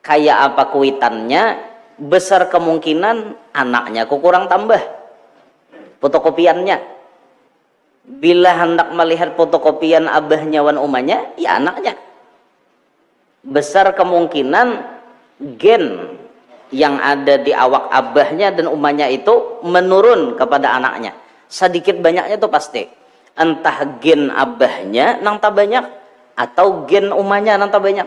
kayak apa kuitannya, besar kemungkinan anaknya kurang tambah fotokopiannya. Bila hendak melihat fotokopian abahnya wan umanya, ya anaknya. Besar kemungkinan gen yang ada di awak abahnya dan umanya itu menurun kepada anaknya. Sedikit banyaknya itu pasti. Entah gen abahnya nang tak banyak atau gen umanya nang tak banyak.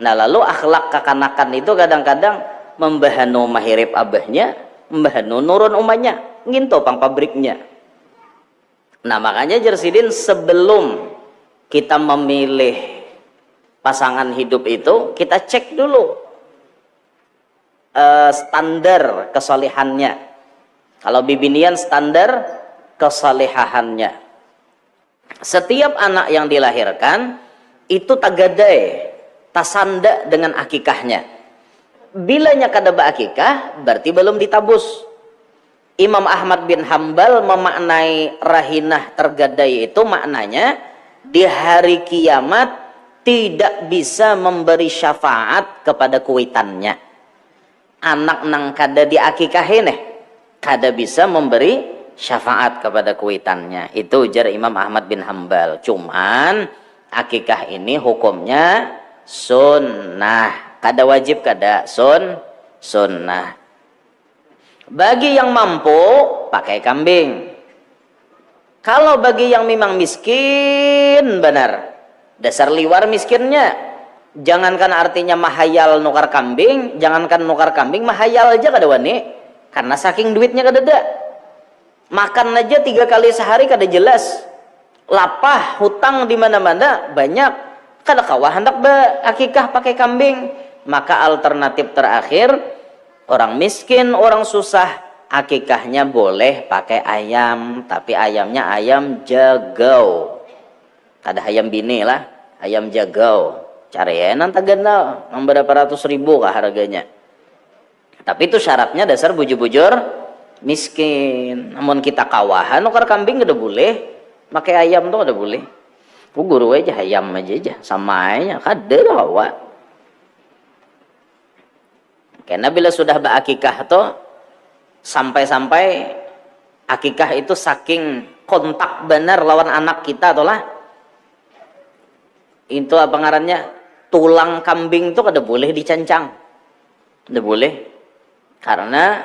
Nah, lalu akhlak kekanakan itu kadang-kadang membahanu mahirip abahnya, membahanu nurun umanya, nginto pang pabriknya. Nah, makanya Jersidin, sebelum kita memilih pasangan hidup itu, kita cek dulu standar kesalehannya. Kalau bibinian, standar kesalehannya. Setiap anak yang dilahirkan itu tagadai, tasanda dengan akikahnya. Bilanya kada akikah, berarti belum ditabus. Imam Ahmad bin Hambal memaknai rahinah tergadai itu maknanya di hari kiamat tidak bisa memberi syafaat kepada kuitannya. Anak nang kada diakikahin kada bisa memberi syafaat kepada kuitannya. Itu ujar Imam Ahmad bin Hambal. Cuman akikah ini hukumnya sunnah, kada wajib, kada sunnah. Bagi yang mampu pakai kambing. Kalau bagi yang memang miskin benar, dasar liwar miskinnya, jangankan artinya mahayal nukar kambing, jangankan nukar kambing, mahayal aja kada wani, karena saking duitnya kada ada. Makan aja 3 kali sehari kada jelas, lapah hutang di mana-mana banyak, kada kawah hendak akikah pakai kambing. Maka alternatif terakhir, orang miskin, orang susah, akikahnya boleh pakai ayam, tapi ayamnya ayam jagau, kada ayam bini lah, ayam jagau. Carian tagana nang berapa ratus ribu kah harganya. Tapi itu syaratnya dasar bujur-bujur miskin. Namun kita kawahan nukar kambing kada boleh, pakai ayam tuh kada boleh. Guru aja ayam aja sama aja, kada hawa. Karena bila sudah berakikah tuh sampai-sampai akikah itu saking kontak benar lawan anak kita tuh lah. Itu apa ngarannya? Tulang kambing tuh kada boleh dicancang. Kada boleh. Karena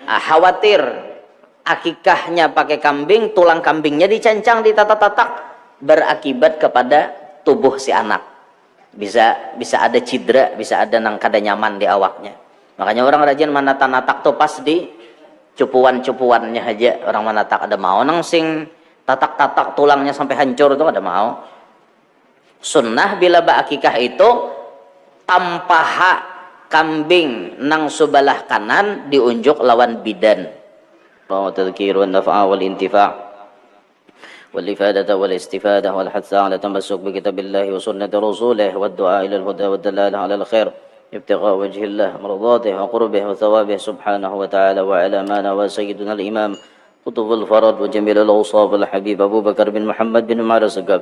khawatir akikahnya pakai kambing, tulang kambingnya dicancang, ditatak-tatak, berakibat kepada tubuh si anak. Bisa ada cedera, bisa ada nang kada nyaman di awaknya. Makanya orang rajin menata-natak tuh pas di cupuan-cupuannya aja. Orang menatak, ada mau nang sing tatak-tatak tulangnya sampai hancur tuh ada mau. Sunnah bila ba'akikah itu tanpa hak kambing nang sebelah kanan diunjuk lawan bidan. Wa tadhkirun naf'a wal intifa' والإفادة والاستفادة والحث على التمسك بكتاب الله وسنة رسوله والدعاء إلى الهدى والدلالة على الخير ابتغاء وجه الله مرضاته وقربه وثوابه سبحانه وتعالى وعلى ما نوى سيدنا الإمام قطب الفرد وجميل الأوصاف الحبيب أبو بكر بن محمد بن عمر السقاف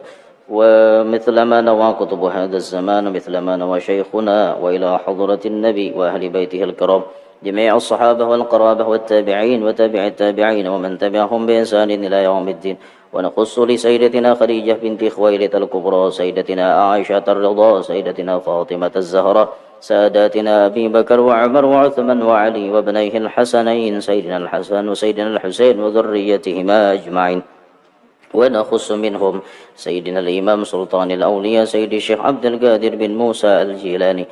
ومثل ما نوى قطب هذا الزمان مثل ما نوى شيخنا وإلى حضرة النبي وأهل بيته الكرام جميع الصحابة والقرابة والتابعين وتابع التابعين ومن تبعهم بإحسان إلى يوم الدين. ونخص لسيدتنا خديجة بنت خويلد الكبرى سيدتنا عائشة الرضا سيدتنا فاطمة الزهراء ساداتنا أبي بكر وعمر وعثمان وعلي وابنيه الحسنين سيدنا الحسن وسيدنا الحسين وذريتهما أجمعين. ونخص منهم سيدنا الإمام سلطان الأولياء سيد الشيخ عبد القادر بن موسى الجيلاني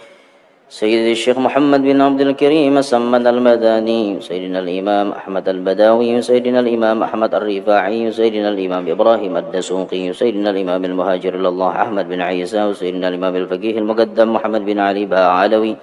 سيد الشيخ محمد بن عبد الكريم السمن المداني سيدنا الإمام أحمد البداوي سيدنا الإمام أحمد الرفاعي سيدنا الإمام إبراهيم الدسوقي سيدنا الإمام المهاجر الله أحمد بن عيسى وسيدنا الإمام الفقيه المقدم محمد بن علي باعلوي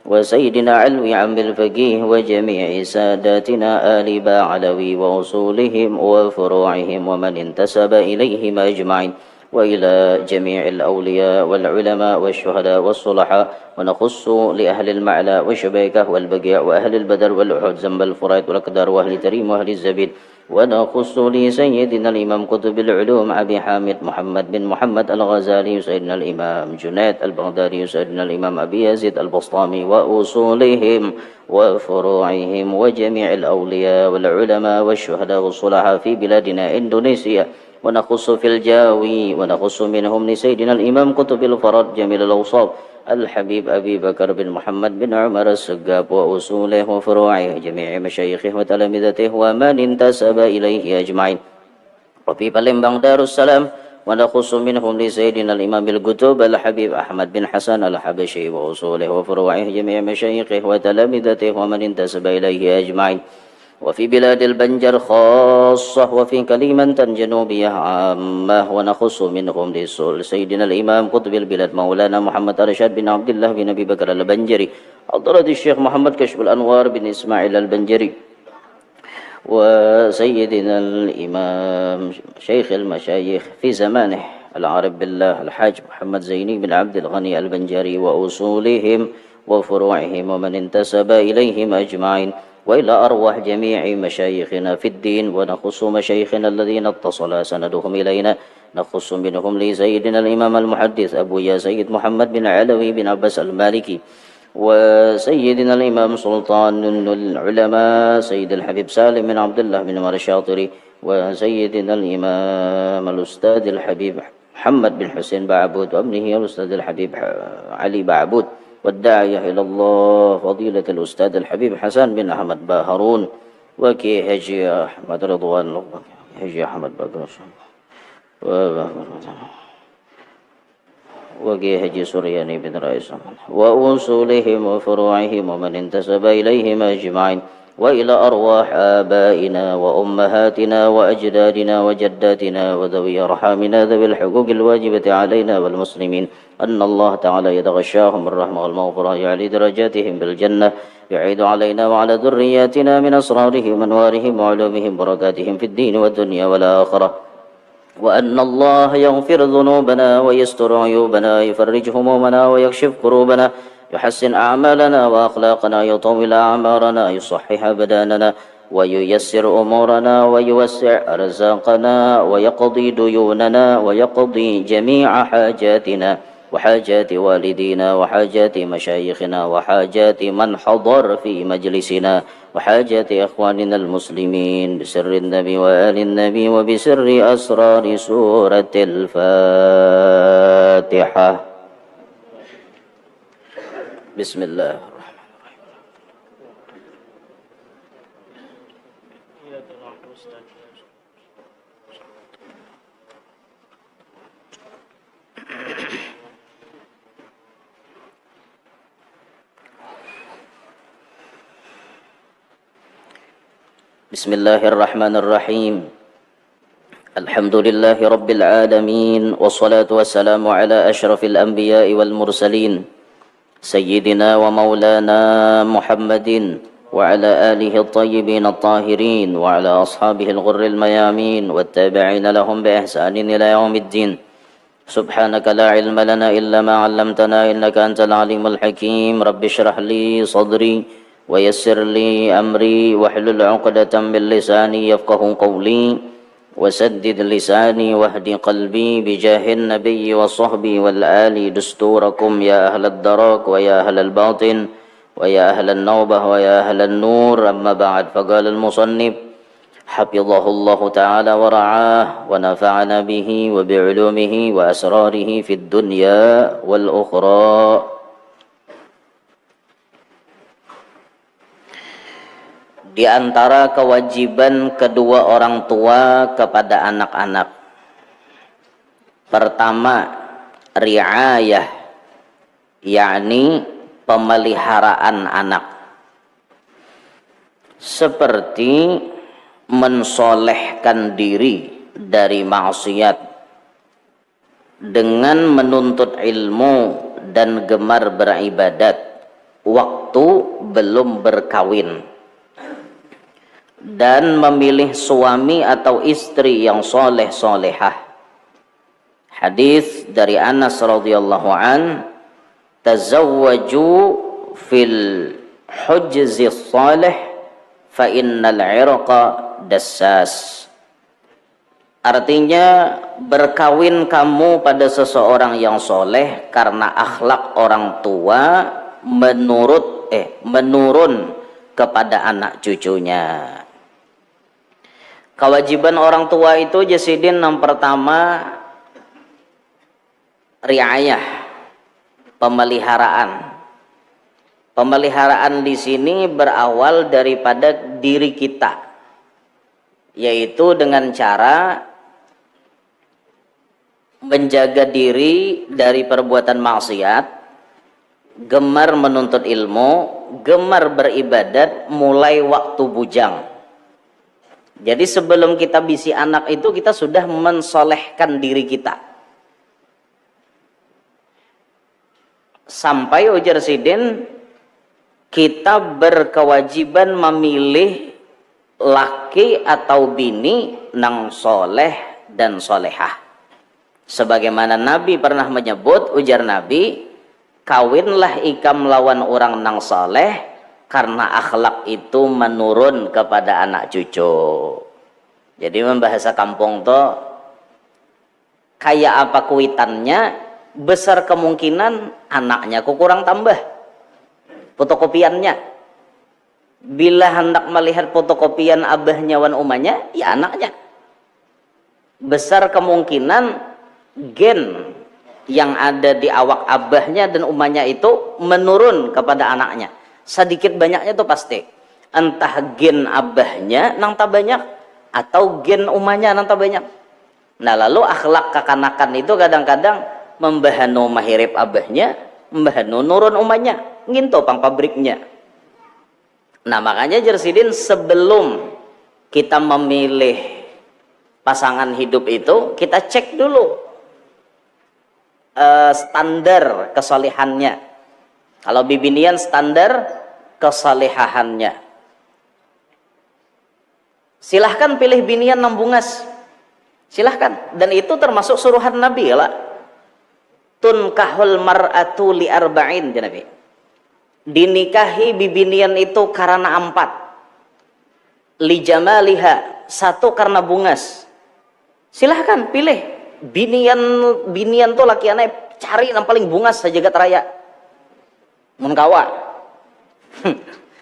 وسيدنا علوي عم الفقيه وجميع ساداتنا آل باعلوي وأصولهم وفروعهم ومن انتسب إليهم أجمعين. وإلى جميع الأولياء والعلماء والشهداء والصلحاء، ونخص لأهل المعلى والشبيكة والبقيع وأهل البدر والأحد ذنب الفرات والأقدار وأهل تريم وأهل الزبيد، ونخص لسيدنا الإمام قطب العلوم أبي حامد محمد بن محمد الغزالي، سيدنا الإمام جنيد البغدادي، سيدنا الإمام أبي يزيد البسطامي، وأصولهم وفروعهم وجميع الأولياء والعلماء والشهداء والصلحاء في بلادنا إندونيسيا، ونخص في الجاوي ونخص منهم لسيدنا الإمام قطب الفرد جميل الأوصاف الحبيب أبي بكر بن محمد بن عمر السقاب، وأصوله وفروعه جميع مشايخه وتلامذته ومن انتسب إليه أجمعين. وفي Palembang دار السلام ونخص منهم لسيدنا الإمام القطب الحبيب أحمد بن حسن الحبشي، وأصوله وفروعه جميع مشايخه وتلامذته ومن انتسب إليه أجمعين. وفي بلاد البنجر خاصة، وفي كليمنتان جنوبية عامة، ونخص منهم لسيدنا الإمام قطب البلاد مولانا محمد أرشاد بن عبد الله بن أبي بكر البنجري، حضرة الشيخ محمد كشف الأنوار بن إسماعيل البنجري، وسيدنا الإمام شيخ المشايخ في زمانه العارف بالله الحاج محمد زيني بن عبد الغني البنجري، وأصولهم وفروعهم ومن انتسب إليهم أجمعين، وإلى أرواح جميع مشايخنا في الدين. ونخص مشايخنا الذين اتصل سندهم إلينا، نخص منهم لسيدنا الإمام المحدث أبو يا سيد محمد بن علوي بن عباس المالكي، وسيدنا الإمام سلطان العلماء سيد الحبيب سالم بن عبد الله بن عمر الشاطري، وسيدنا الإمام الأستاذ الحبيب محمد بن حسين بعبود، وابنه الأستاذ الحبيب علي بعبود، والداعية إلى الله فضيلة الأستاذ الحبيب حسن بن أحمد باهرون، وكي هجي أحمد رضوان الله، هجي أحمد بكر، وكي هجي سرياني بن رئيس، وأصولهم وفروعهم ومن انتسب إليهم أجمعين، وإلى أرواح آبائنا وأمهاتنا وأجدادنا وجداتنا وذوي أرحامنا ذوي الحقوق الواجبة علينا والمسلمين، أن الله تعالى يتغشاهم الرحمة والمغفرة، يعلي درجاتهم بالجنة، يعيد علينا وعلى ذرياتنا من أسرارهم وأنوارهم وعلومهم بركاتهم في الدين والدنيا والآخرة، وأن الله يغفر ذنوبنا ويستر عيوبنا، يفرج همومنا ويكشف كروبنا، يحسن أعمالنا وأخلاقنا، يطول أعمارنا، يصحح بداننا، وييسر أمورنا، ويوسع أرزاقنا، ويقضي ديوننا، ويقضي جميع حاجاتنا وحاجات والدينا وحاجات مشايخنا وحاجات من حضر في مجلسنا وحاجات إخواننا المسلمين، بسر النبي وآل النبي وبسر أسرار سورة الفاتحة. بسم الله الرحمن بسم الله الرحمن الرحيم. الحمد لله رب العالمين، والصلاة والسلام على أشرف الأنبياء والمرسلين، سيدنا ومولانا محمد وعلى آله الطيبين الطاهرين، وعلى أصحابه الغر الميامين، والتابعين لهم بإحسان إلى يوم الدين. سبحانك لا علم لنا إلا ما علمتنا، إنك أنت العليم الحكيم. رب اشرح لي صدري ويسر لي أمري، واحلل عقدة من لساني يفقه قولي، وسدد لساني واهد قلبي، بجاه النبي وصحبي والآل. دستوركم يا أهل الدرك ويا أهل الباطن ويا أهل النوبة ويا أهل النور. أما بعد، فقال المصنف حفظه الله تعالى ورعاه، ونفعنا به وبعلومه وأسراره في الدنيا والأخرى. Di antara kewajiban kedua orang tua kepada anak-anak, pertama riayah, yakni pemeliharaan anak, seperti mensolehkan diri dari maksiat dengan menuntut ilmu dan gemar beribadat waktu belum berkawin, dan memilih suami atau istri yang soleh solehah, Hadis dari Anas radhiyallahu an, tazawwaju fil hujzi salih fa innal irqa dassas. Artinya, berkawin kamu pada seseorang yang soleh karena akhlak orang tua menurun kepada anak cucunya. Kewajiban orang tua itu Jasidin yang pertama riayah, pemeliharaan. Pemeliharaan di sini berawal daripada diri kita, yaitu dengan cara menjaga diri dari perbuatan maksiat, gemar menuntut ilmu, gemar beribadat mulai waktu bujang. Jadi sebelum kita bisi anak itu kita sudah mensolehkan diri kita. Sampai ujar Sidin, kita berkewajiban memilih laki atau bini nang soleh dan solehah. Sebagaimana Nabi pernah menyebut, ujar Nabi, kawinlah ikam lawan orang nang soleh, karena akhlak itu menurun kepada anak cucu. Jadi membahasa kampung tuh, kayak apa kuitannya, besar kemungkinan anaknya kurang tambah fotokopiannya. Bila hendak melihat fotokopian abahnya wan umanya, ya anaknya. Besar kemungkinan gen yang ada di awak abahnya dan umanya itu menurun kepada anaknya. Sedikit banyaknya itu pasti. Entah gen abahnya nang tak banyak, atau gen umanya nang tak banyak. Nah lalu akhlak kekanakan itu kadang-kadang membahanu mahirip abahnya, membahanu nurun umanya, nginto pang pabriknya. Nah makanya Jersidin, sebelum kita memilih pasangan hidup itu, kita cek dulu standar kesalehannya. Kalau bibinian standar kesalehahannya. Silahkan pilih binian nambungas, silahkan. Dan itu termasuk suruhan Nabi lah. Tunkahul mar'atu li arba'in, Nabi. Dinikahi bibinian itu karena 4. Li jamaliha, 1 karena bungas. Silahkan pilih binian tuh laki anak, cari yang paling bungas sajagat raya. Mun kawa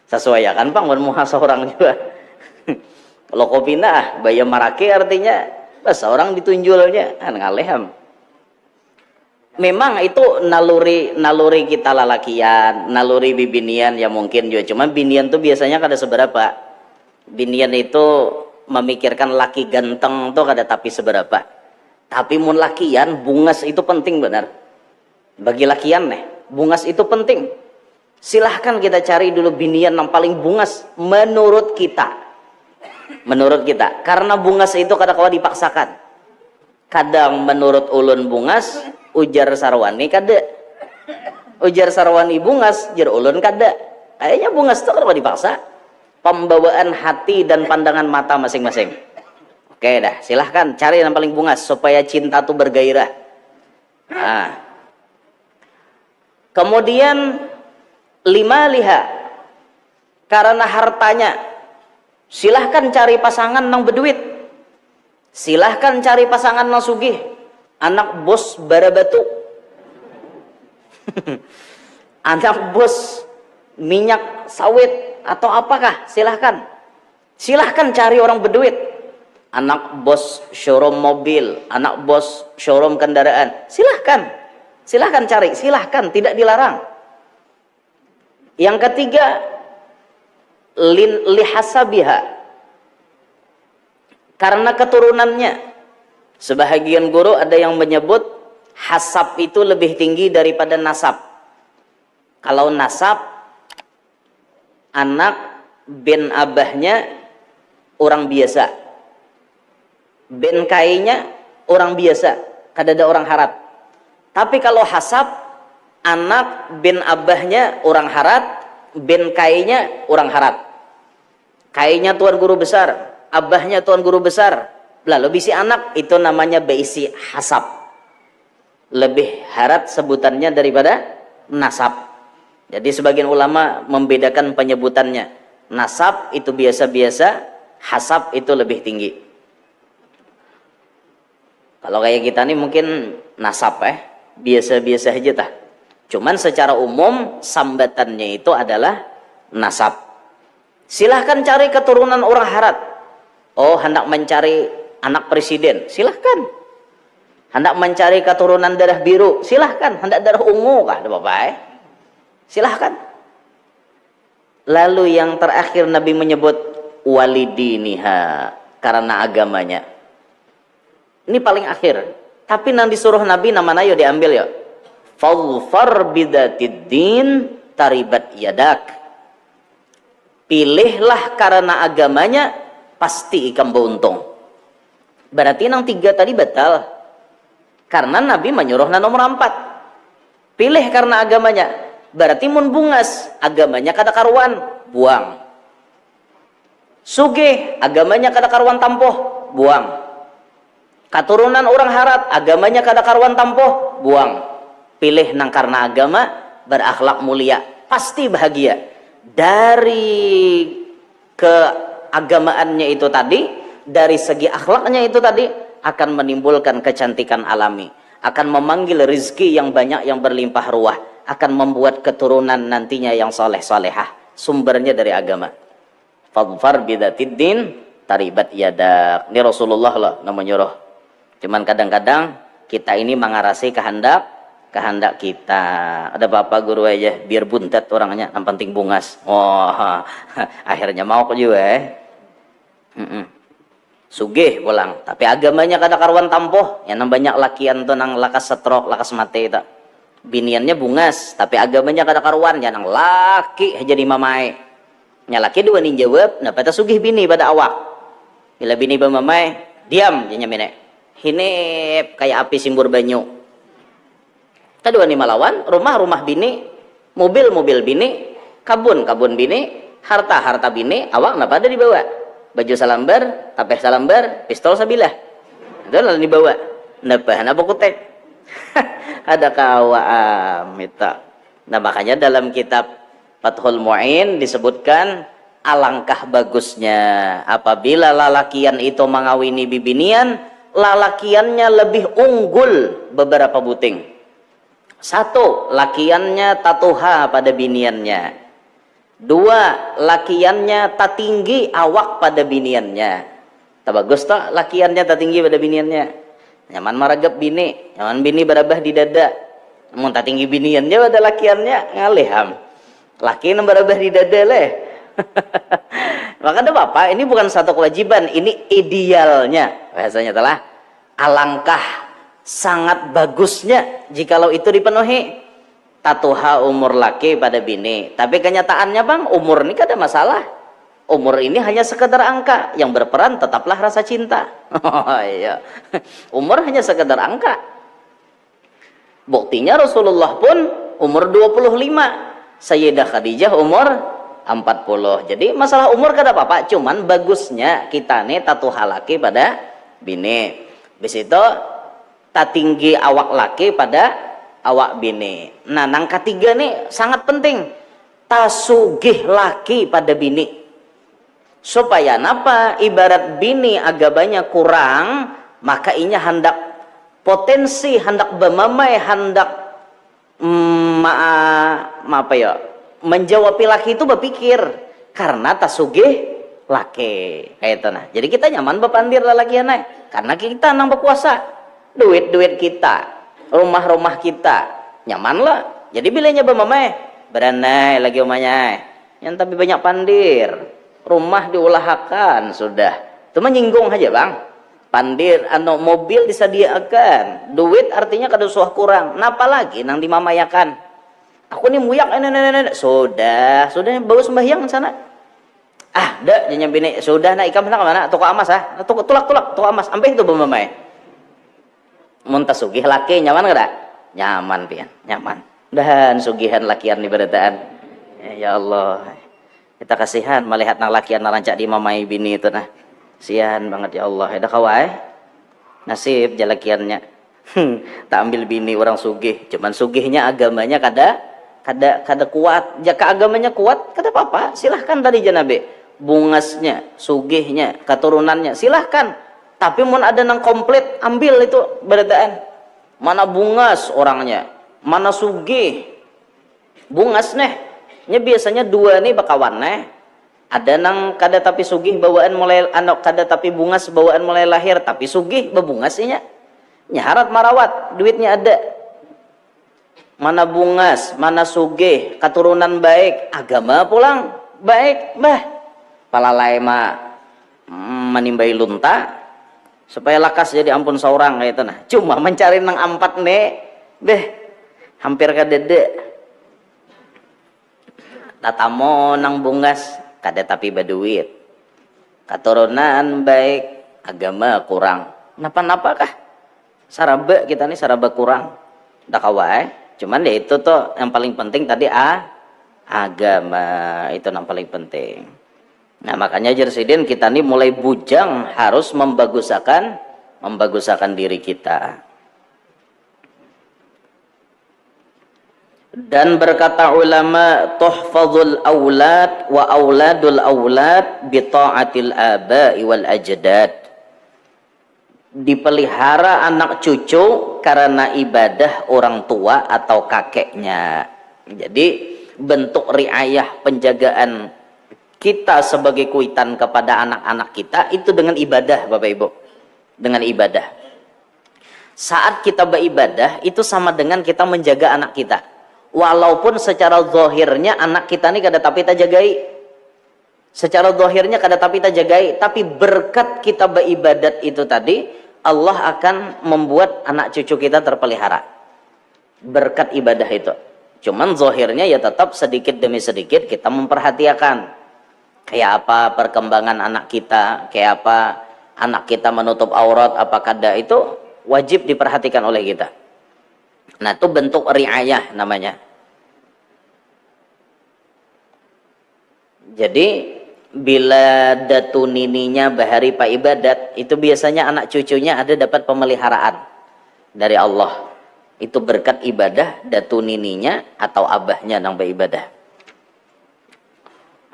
sesuai ya kan Bang, mun muha seorang juga. Kalau kopina bayam marake artinya seorang ditunjulnya kan ngaleham. Memang itu naluri kita lalakian, naluri bibinian ya mungkin juga. Cuma binian tuh biasanya kada seberapa. Binian itu memikirkan laki ganteng tuh kada tapi seberapa. Tapi mun lakian bungas itu penting benar. Bagi lakian bungas itu penting. Silahkan kita cari dulu binian yang paling bungas menurut kita. Menurut kita. Karena bungas itu kadang-kadang dipaksakan. Kadang menurut ulun bungas, ujar sarwani kada. Ujar sarwani bungas, jar ulun kada. Kayaknya bungas itu kadang dipaksa. Pembawaan hati dan pandangan mata masing-masing. Oke dah, silahkan cari yang paling bungas supaya cinta itu bergairah. Nah. Kemudian 5 liha, karena hartanya. Silahkan cari pasangan nang berduit. Silahkan cari pasangan nang sugih. Anak bos barabatu. Anak bos minyak sawit atau apakah, silahkan. Silahkan cari orang berduit. Anak bos showroom mobil, anak bos showroom kendaraan. Silahkan. Silahkan cari, silahkan, tidak dilarang. Yang ketiga, lihasabiha, karena keturunannya. Sebahagian guru ada yang menyebut hasab itu lebih tinggi daripada nasab. Kalau nasab, anak bin abahnya orang biasa, bin kainya orang biasa, kada ada orang harat. Tapi kalau hasab, anak bin abahnya orang harat, bin kainya orang harat. Kainya tuan guru besar, abahnya tuan guru besar. Lalu bisi anak itu namanya beisi hasab. lebih harat sebutannya daripada nasab. Jadi sebagian ulama membedakan penyebutannya. Nasab itu biasa-biasa, hasab itu lebih tinggi. Kalau kayak kita nih mungkin nasab biasa-biasa aja tah. Cuman secara umum sambatannya itu adalah nasab. Silahkan cari keturunan orang harat. Oh, hendak mencari anak presiden, silahkan. Hendak mencari keturunan darah biru, silahkan. Hendak darah ungu kah, ada bapak silahkan. Lalu yang terakhir Nabi menyebut walidiniha, karena agamanya. Ini paling akhir. Tapi nang disuruh Nabi namanya yo diambil ya. Fadfar bidatid din taribat yadak. Pilihlah karena agamanya, pasti ikam beruntung. Berarti nang 3 tadi batal. Karena Nabi menyuruh nomor 4. Pilih karena agamanya. Berarti mun bungas, agamanya kada karuan, buang. Sugih, agamanya kada karuan tampoh, buang. Keturunan orang harat, agamanya kada karuan tampoh, buang. Pilih nang karena agama, berakhlak mulia, pasti bahagia. Dari keagamaannya itu tadi, dari segi akhlaknya itu tadi, akan menimbulkan kecantikan alami, akan memanggil rizki yang banyak yang berlimpah ruah, akan membuat keturunan nantinya yang soleh-solehah, sumbernya dari agama. Fadfar bidatid din taribat yadak. Ini Rasulullah lah namanya nyuruh. Cuman kadang-kadang kita ini mengarasi kehendak kita. Ada bapak guru aja biar buntet orangnya, yang penting bungas. Oh, akhirnya mau kok juga sugih pulang, tapi agamanya kada karuan tampoh. Yang banyak lakian tuh nang lakas setrok, lakas mati itu. Biniannya bungas, tapi agamanya kada karuan. Ya nang laki jadi mamai. Nya laki dua nih jawab, nah pada sugih bini pada awak. Bila bini mamai, diam janya mene. Hinep kayak api simbur banyu. Tadi wani malawan, rumah bini, mobil bini, kabun bini, harta bini, awak napa ada dibawa? Baju salambar, tapeh salambar, pistol sabilah. Itu lalu dibawa. Napa kutek. Ada kawaam itu. Nah makanya dalam kitab Fathul Mu'in disebutkan alangkah bagusnya apabila lalakian itu mengawini bibinian, lalakiannya lebih unggul beberapa buting. 1, lakiannya tatuha pada biniannya. 2, lakiannya tatinggi awak pada biniannya. Tak bagus tak lakiannya tatinggi pada biniannya. Nyaman maragap bini, nyaman bini berabah di dada. Namun tatinggi biniannya pada lakiannya ngaliham. Laki yang berabah di dada leh. Maka ada bapak, ini bukan satu kewajiban, ini idealnya. Bahasanya telah alangkah sangat bagusnya jikalau itu dipenuhi. Tatuha umur laki pada bini, tapi kenyataannya bang, umur ini kada masalah. Umur ini hanya sekedar angka, yang berperan tetaplah rasa cinta. Oh iya, umur hanya sekedar angka. Buktinya Rasulullah pun umur 25, Sayyidah Khadijah umur 40. Jadi masalah umur kada apa-apa, cuman bagusnya kita nih tatuha laki pada bini. Bis itu tatinggi awak laki pada awak bini. Nah, nang ketiga nih sangat penting. Tasugih laki pada bini. Supaya napa? Ibarat bini agamanya kurang, maka inya hendak potensi, hendak bermamai, hendak menjawab laki itu berpikir karena tasugih laki. Kayak itu nah. Jadi kita nyaman bepandir lelaki anak karena kita nang berkuasa. Duit kita, rumah kita nyaman lah. Jadi bilanya bermamai beranai lagi omanya yang tapi banyak pandir, rumah diulahakan sudah itu menyinggung aja bang. Pandir mobil disediakan, duit artinya kada usah kurang. Napa lagi nang dimamayakan? Aku nih muyak sudah bawa sembahyang sana. Dah janya bini sudah nak ikam sana kemana? Toko amas tulak toko amas ampe itu bermamai. Muntah sugih laki nyaman kada? Nyaman pian, nyaman. Dan sugihan lakian di berataan. Ya Allah, kita kasihan melihat nang lakian narancak di mamai bini itu nah. Kasihan banget ya Allah. Ada kawai nasib jalakiannya. Tak ambil bini orang sugih, cuman sugihnya agamanya kada kuat. Jika agamanya kuat, kada apa-apa, silahkan tadi janabe. Bungasnya, sugihnya, keturunannya, silahkan. Tapi mun ada nang komplit, ambil itu berdaan. Mana bungas orangnya, mana sugih. Bungas nih, nya biasanya dua nih bakawan nih. Ada nang kada tapi sugih bawaan mulai anak, kada tapi bungas bawaan mulai lahir, tapi sugih bebungasnya. Nyaharat marawat, duitnya ada. Mana bungas, mana sugih, keturunan baik, agama pulang baik, palalai menimbai lunta supaya lakas jadi ampun seorang kayak itu nah. Cuma mencari nang ampat nih, hampir kadede. Tatamo nang bungas, kada tapi baduit. Keturunan baik, agama kurang. Napa-napa kah? Saraba kita nih saraba kurang. Dak kawae. Cuman ya itu tuh yang paling penting tadi agama itu yang paling penting. Nah makanya Jersidin kita nih mulai bujang harus membagusakan diri kita. Dan berkata ulama, tuhfazul aulad wa auladul aulad bi ta'atil aba'i wal ajdad. Dipelihara anak cucu karena ibadah orang tua atau kakeknya. Jadi bentuk riayah penjagaan kita sebagai kuitan kepada anak-anak kita itu dengan ibadah, Bapak Ibu. Dengan ibadah. Saat kita beribadah itu sama dengan kita menjaga anak kita. Walaupun secara zahirnya anak kita ini kada tapi kita jagai. Secara zahirnya kada tapi kita jagai, tapi berkat kita beribadat itu tadi Allah akan membuat anak cucu kita terpelihara berkat ibadah itu. Cuman zahirnya ya tetap sedikit demi sedikit kita memperhatikan kayak apa perkembangan anak kita, kayak apa anak kita menutup aurat apa kada, itu wajib diperhatikan oleh kita. Nah itu bentuk riayah namanya. Jadi bila datu nininya bahari pak ibadat, itu biasanya anak cucunya ada dapat pemeliharaan dari Allah. Itu berkat ibadah datu nininya atau abahnya nang beribadah.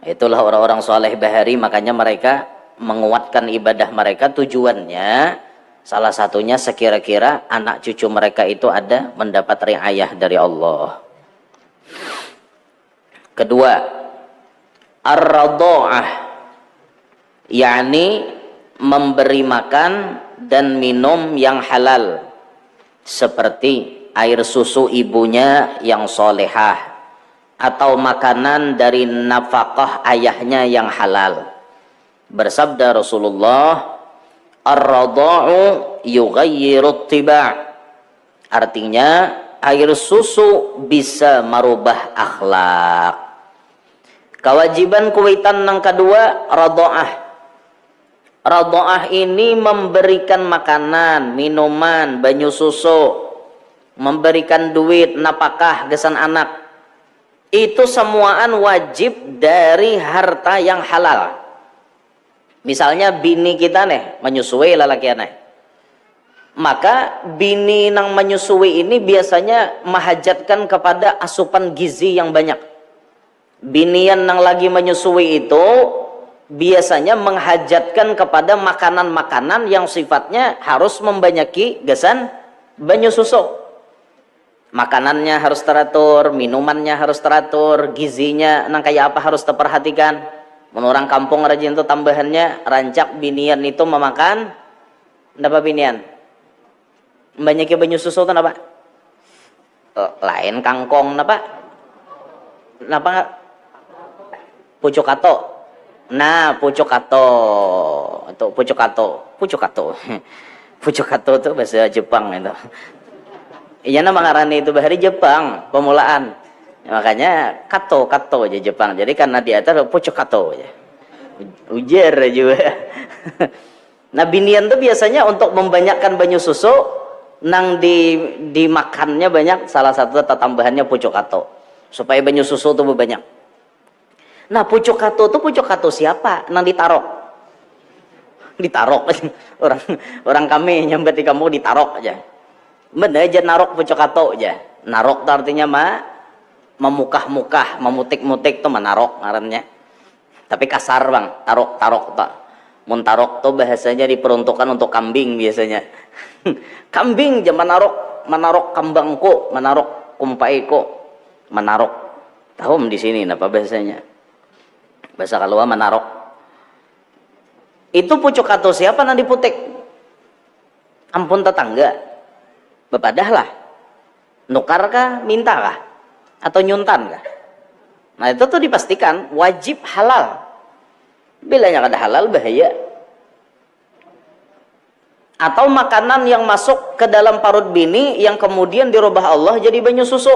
Itulah orang-orang soleh bahari, makanya mereka menguatkan ibadah mereka tujuannya salah satunya sekira-kira anak cucu mereka itu ada mendapat riayah dari Allah. Kedua, ar-radha'ah, yakni memberi makan dan minum yang halal seperti air susu ibunya yang solehah atau makanan dari nafkah ayahnya yang halal. Bersabda Rasulullah, ar-radha'u yughayyirut tiba', artinya air susu bisa merubah akhlak. Kewajiban kuitan yang kedua, radha'ah. Radha'ah ini memberikan makanan, minuman, banyu susu, memberikan duit, napakah gesan anak. Itu semuaan wajib dari harta yang halal. Misalnya bini kita nih menyusui lalakian nih. Maka bini nang menyusui ini biasanya menghajatkan kepada asupan gizi yang banyak. Binian yang lagi menyusui itu biasanya menghajatkan kepada makanan-makanan yang sifatnya harus membanyaki gesan banyu susu. Makanannya harus teratur, minumannya harus teratur, gizinya nang kayak apa harus terperhatikan. Menurang kampung rajin itu tambahannya rancak binian itu memakan apa binian? Banyaki banyu susu itu apa? Lain kangkong apa? Napa pucuk kato. Nah, pucuk kato. Itu pucuk kato. Pucuk kato. Pucuk kato itu bahasa Jepang itu. Iya nama ngarani itu bahari Jepang, pemulaan. Makanya kato aja Jepang. Jadi karena di atas pucuk kato aja. Ujar juga. Nah, binian itu biasanya untuk membanyakkan banyu susu nang dimakannya banyak, salah satu tambahannya pucuk kato. Supaya banyu susu itu banyak. Nah pucuk kato itu pucuk kato siapa? Nang ditarok orang kami nyambat di kamu ditarok aja. Bener aja narok pucuk kato aja. Narok itu artinya memukah-mukah, memutik-mutik tuh menarok ngarannya. Tapi kasar bang, tarok tak. Mun tarok tuh bahasanya diperuntukkan untuk kambing biasanya. Kambing zaman menarok kambangko, menarok kumpaiko, menarok. Tahu di sini apa bahasanya? Bahasa Kalua menarok. Itu pucuk kato siapa yang diputik? Ampun tetangga. Bepadahlah. Nukar kah, minta kah? Atau nyuntan kah? Nah itu tuh dipastikan wajib halal. Bilanya kada halal bahaya. Atau makanan yang masuk ke dalam parut bini yang kemudian dirubah Allah jadi banyu susu,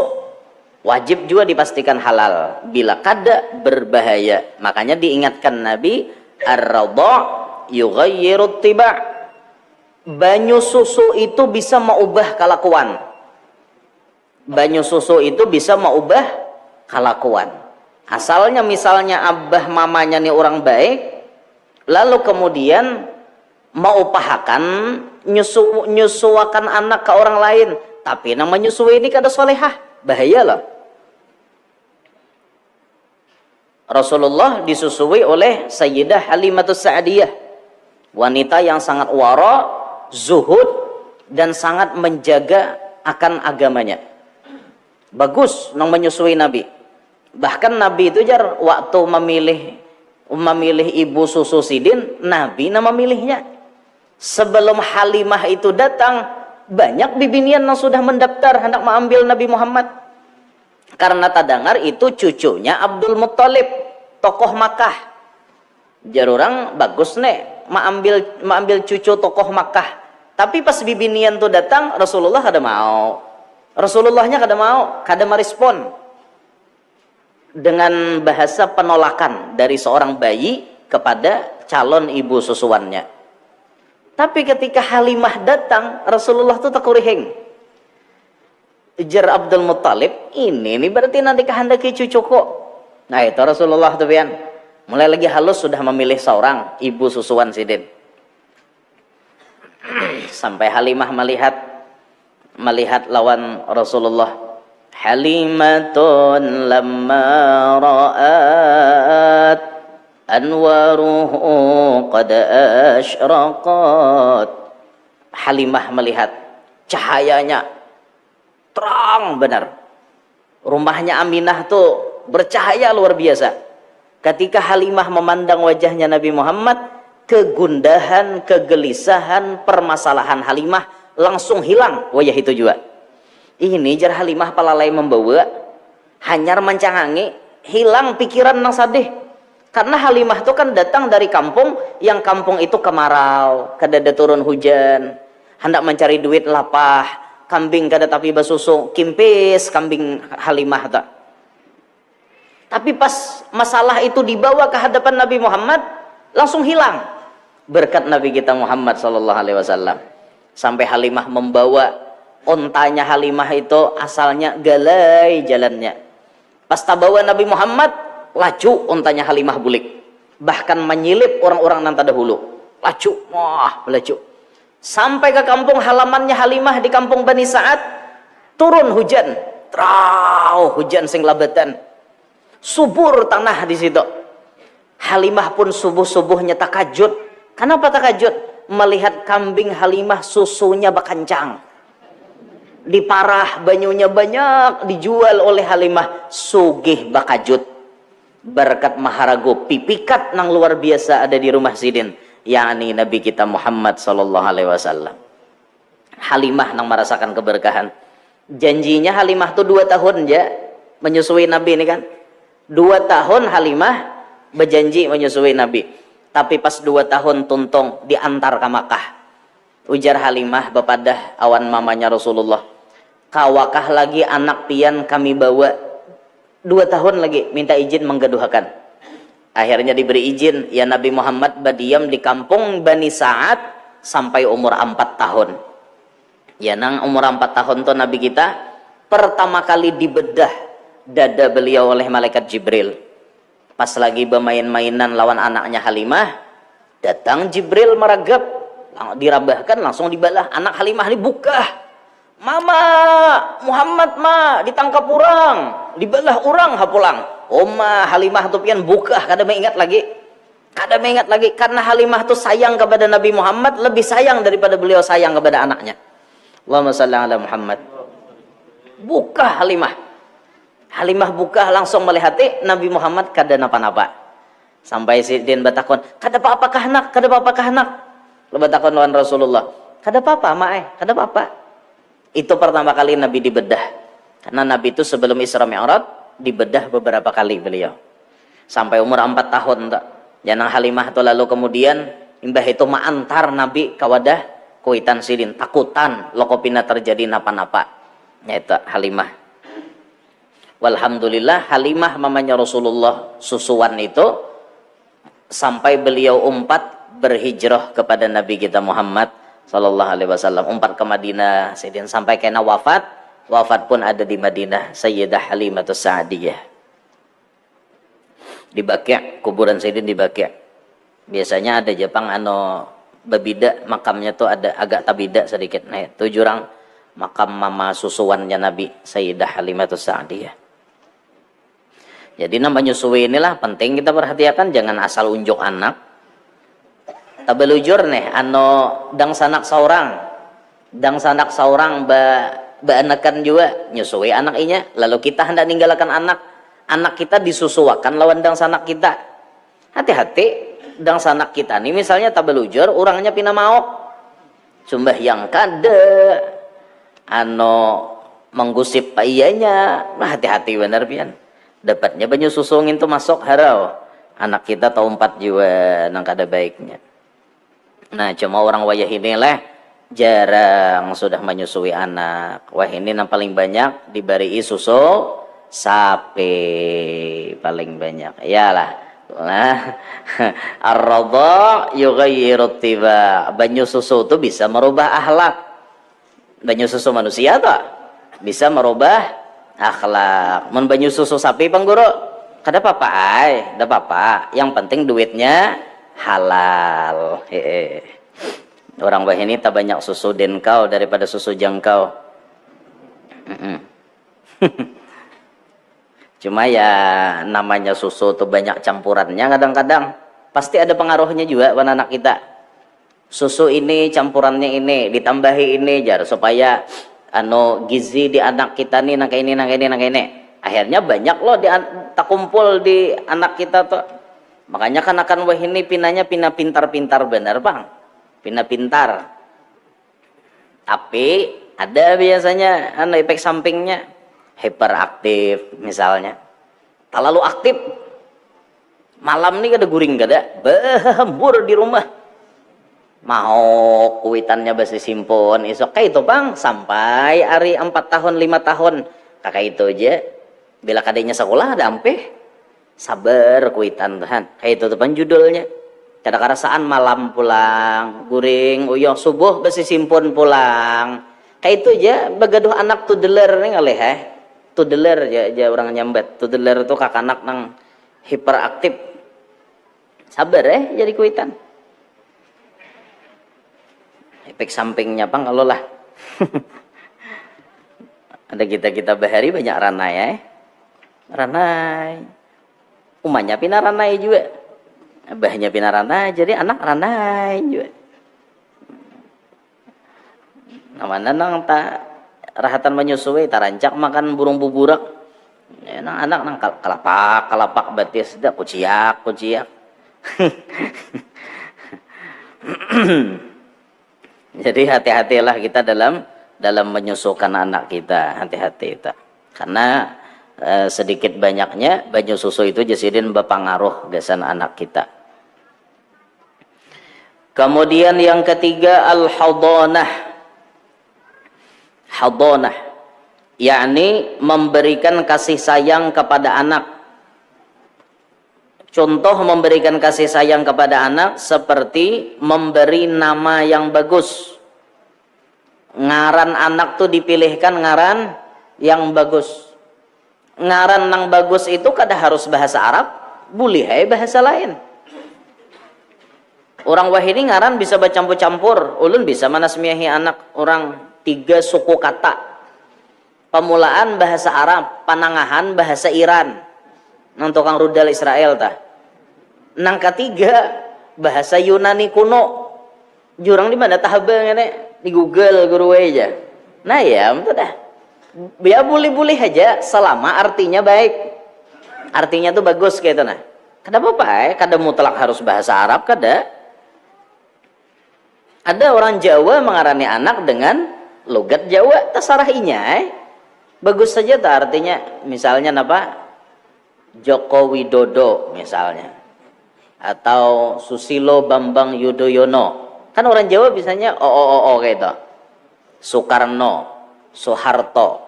wajib juga dipastikan halal. Bila kada berbahaya. Makanya diingatkan Nabi, ar-radha' yughayyirut tiba'. Banyu susu itu bisa mengubah kelakuan. Banyu susu itu bisa mengubah kelakuan. Asalnya misalnya abah mamanya nih orang baik, lalu kemudian mau upahakan nyusuakan anak ke orang lain, tapi nama nyusu ini kada solehah, bahaya loh. Rasulullah disusui oleh Sayyidah Halimatus Sa'diyah, wanita yang sangat wara, zuhud, dan sangat menjaga akan agamanya. Bagus nang menyusui Nabi. Bahkan Nabi itu jar waktu memilih ibu susu sidin, Nabi nama memilihnya. Sebelum Halimah itu datang, banyak bibinian yang sudah mendaftar hendak mengambil Nabi Muhammad. Karena tadangar itu cucunya Abdul Muttalib, tokoh Makkah. Jar orang bagus nih mengambil cucu tokoh Makkah. Tapi pas bibinian itu datang, Rasulullah kada mau. Rasulullahnya kada mau, kada merespon. Dengan bahasa penolakan dari seorang bayi kepada calon ibu susuannya. Tapi ketika Halimah datang, Rasulullah itu takurihing. Ujar Abdul Muttalib, ini berarti nanti kehendaki cucu kok. Nah itu Rasulullah tuh pian. Mulai lagi halus sudah memilih seorang ibu susuan sidin. Sampai Halimah melihat lawan Rasulullah. Halimatun lamma ra'at anwaruhu qad asyraqat. Halimah melihat cahayanya terang benar. Rumahnya Aminah tuh bercahaya luar biasa. Ketika Halimah memandang wajahnya Nabi Muhammad, kegundahan, kegelisahan, permasalahan Halimah langsung hilang wajah itu juga. Ini jar Halimah palalai membawa hanyar mancangangi, hilang pikiran nang sadih. Karena Halimah itu kan datang dari kampung yang kampung itu kemarau, kadada turun hujan, hendak mencari duit lapah, kambing kada tapi basusu, kimpis kambing Halimah tak. Tapi pas masalah itu dibawa ke hadapan Nabi Muhammad, langsung hilang berkat Nabi kita Muhammad sallallahu alaihi wasallam. Sampai Halimah membawa ontanya Halimah itu asalnya galai jalannya. Pas tabawa Nabi Muhammad, laju ontanya Halimah bulik. Bahkan menyilip orang-orang nan terdahulu. Laju, wah, laju. Sampai ke kampung halamannya Halimah di kampung Bani Sa'ad, turun hujan. Trau, hujan sing labatan. Subur tanah di situ. Halimah pun subuh-subuhnya takajud. Kenapa takajud? Melihat kambing Halimah susunya bakancang. Diparah banyunya banyak, dijual oleh Halimah, sugih bakajut. Berkat maharago pipikat nang luar biasa ada di rumah sidin, yakni Nabi kita Muhammad sallallahu alaihi wasallam. Halimah nang merasakan keberkahan. Janjinya Halimah tuh 2 tahun ya menyusui Nabi ini kan. 2 tahun Halimah berjanji menyusui Nabi. Tapi pas 2 tahun tuntung diantar ke Makkah. Ujar Halimah bepadah awan mamanya Rasulullah, kawakah lagi anak pian kami bawa 2 tahun lagi minta izin menggaduhakan. Akhirnya diberi izin, ya Nabi Muhammad berdiam di kampung Bani Sa'ad sampai umur 4 tahun. Ya nang umur 4 tahun tuh Nabi kita pertama kali dibedah dada beliau oleh malaikat Jibril. Pas lagi bermain-mainan lawan anaknya Halimah, datang Jibril meragap, dirabahkan langsung dibalah. Anak Halimah ini Mama Muhammad ditangkap orang, dibelah orang hapulang. Oma Halimah tuh pian buka kada mengingat lagi. Kada mengingat lagi karena Halimah tuh sayang kepada Nabi Muhammad lebih sayang daripada beliau sayang kepada anaknya. Allahumma shalli ala Muhammad. Buka Halimah. Halimah buka langsung melihat Nabi Muhammad kada napa-napa. Sampai Sidin batakon, kada apa-apakah nak? Kada apa-apakah nak? Lo batakon lawan Rasulullah. Kada apa-apa, kada apa-apa. Itu pertama kali Nabi dibedah. Karena Nabi itu sebelum Isra Mi'raj dibedah beberapa kali beliau. Sampai umur 4 tahun tak. Janang Halimah itu lalu kemudian imbah itu antar Nabi kawadah kuitan Sidin takutan lokopina terjadi napa-napa. Nyata Halimah. Walhamdulillah Halimah mamanya Rasulullah susuan itu sampai beliau berhijrah kepada Nabi kita Muhammad sallallahu alaihi wasallam, ke Madinah Sidin sampai kena wafat pun ada di Madinah Sayyidah Halimatus Sa'diyah. Di Baqi', kuburan Sidin di Baqi'. Biasanya ada Jepang babida makamnya tuh ada agak tabida sedikit. Nah, itu jurang makam mama susuannya Nabi Sayyidah Halimatus Sa'diyah. Jadi nama nyusui inilah penting kita perhatikan, jangan asal unjuk anak. Tabelujur nih dang sanak saurang ba anakan juga nyusui anak inya, lalu kita hendak ninggalkan anak kita disusuakan lawan dang sanak kita. Hati-hati dang sanak kita nih misalnya tabelujur orangnya pina mau sumbah yang kada menggusip paiyanya, hati-hati bener pian. Dapatnya banyak susungin tuh masuk harau anak kita tahu 4 jiwa nang kada baiknya. Nah cuma orang wayah ini lah jarang sudah menyusui anak. Wah ini yang paling banyak diberi susu sapi paling banyak. Iyalah. Nah, ar-radha yughayyiru tiba. Banyu susu itu bisa merubah akhlak. Banyu susu manusia tuh bisa merubah akhlak. Mun banyu susu sapi pengguru kada apa-apa ada apa-apa, yang penting duitnya halal. Orang bah ini tak banyak susu denkau daripada susu jangkau. Cuma ya namanya susu tuh banyak campurannya, kadang-kadang pasti ada pengaruhnya juga pada anak kita. Susu ini campurannya ini ditambahi ini jar supaya gizi di anak kita nih nang ini. Akhirnya banyak loh tak kumpul di anak kita tuh. Makanya kan akan wah ini pinanya pina pintar-pintar bener bang, pina pintar. Tapi ada biasanya efek sampingnya, hiperaktif misalnya. Terlalu aktif. Malam nih kada guring kada, berhembur di rumah. Mau kuitannya basi simpon isok kayak itu bang sampai hari 4 tahun 5 tahun kakak itu aja bila kadenya sekolah ada ampe sabar kuitan tahan kayak itu tuh bang judulnya kada karasaan malam pulang guring uyong subuh basi simpon pulang kayak itu aja begaduh anak toddler nih ngalih toddler aja orang nyambat toddler tuh kakak anak nang hiperaktif sabar jadi kuitan. Efek sampingnya bang kalau lah ada kita bahari banyak ranai ranai umanya pina ranai juga abahnya pina ranai jadi anak ranai juga namanya nang tak rahatan menyusui tarancak makan burung buburak nang anak nang kalapak batis dah kuciak Jadi hati-hatilah kita dalam menyusukan anak kita, hati-hati kita. Karena sedikit banyaknya banyu susu itu jasidin berpengaruh gasan anak kita. Kemudian yang ketiga al-hadanah. Hadanah yakni memberikan kasih sayang kepada anak. Contoh memberikan kasih sayang kepada anak seperti memberi nama yang bagus. Ngaran anak tuh dipilihkan ngaran yang bagus. Ngaran yang bagus itu kada harus bahasa Arab, boleh bahasa lain. Orang wahini ngaran bisa bercampur-campur. Ulun bisa manasmiahi anak orang 3 suku kata. Pemulaan bahasa Arab, panangahan bahasa Iran. Nang tukang rudal Israel tah. Nang ketiga bahasa Yunani kuno. Jurang di mana tah bang di Google guru aja. Nah ya, betul dah. Ya boleh-boleh aja selama artinya baik. Artinya tuh bagus kayak itu nah. Kada apa-apa kada mutlak harus bahasa Arab kada. Ada orang Jawa mengarani anak dengan logat Jawa terserah inya. Bagus saja tak artinya misalnya apa? Joko Widodo misalnya. Atau Susilo Bambang Yudhoyono. Kan orang Jawa biasanya kayak itu. Soekarno, Soeharto,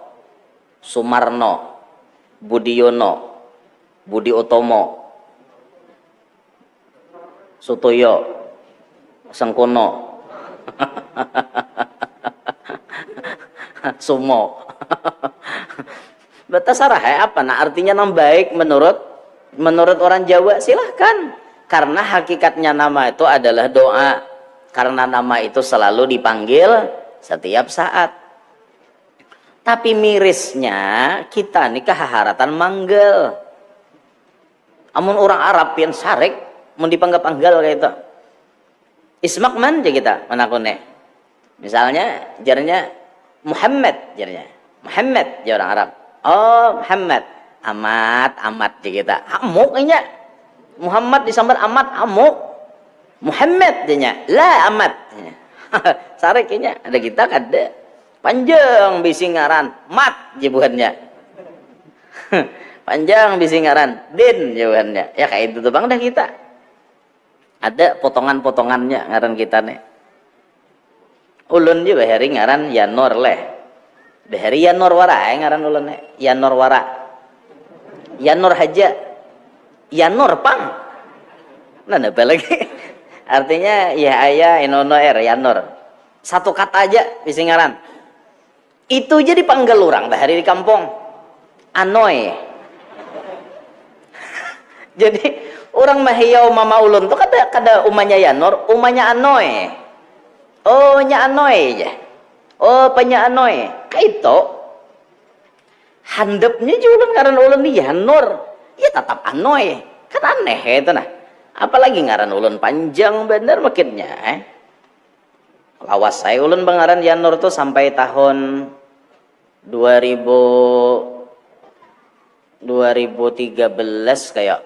Sumarno, Budiono, Budi Utomo, Sutoyo, Sengkono, Sumo. Terserah apa nah artinya yang baik menurut orang Jawa silahkan, karena hakikatnya nama itu adalah doa, karena nama itu selalu dipanggil setiap saat. Tapi mirisnya kita nih kehaharatan manggel. Amun orang Arab yang sarek mau dipanggil-panggil kayak itu. Ismak man aja kita menakune. Misalnya jarnya Muhammad jarnya. Muhammad ya orang Arab. Oh Muhammad. Amat aja kita. Amuk nya. Muhammad disambar amat amuk. Muhammad jadinya. La amat. Sareknya ada kita kada. Panjang bisingaran mat jebuhannya. Panjang bisingaran din jebuhannya. Ya kayak itu tuh bang dah kita. Ada potongan-potongannya ngaran kita nih. Ulun juga bahari ngaran Yanor leh. Bahari Yanor wara ngaran ulun nih. Yanor wara. Yanor haja. Yanor pang. Nah apa lagi? Artinya ya ayah inono Yanor. Satu kata aja bisingaran. Itu aja dipanggil orang bahari di kampung. Anoy. Jadi orang mahiyau mama ulun tuh kada umanya Yanor, umanya Anoy. Oh nya Anoy aja. Oh panya Anoy. Kayak itu. Handepnya juga ulun ngaran ulun di Yanor. Ya tetap Anoy. Kan aneh itu nah. Apalagi ngaran ulun panjang bener makinnya. Lawas saya ulun pengaran Yanor tuh sampai tahun 2013 kayak.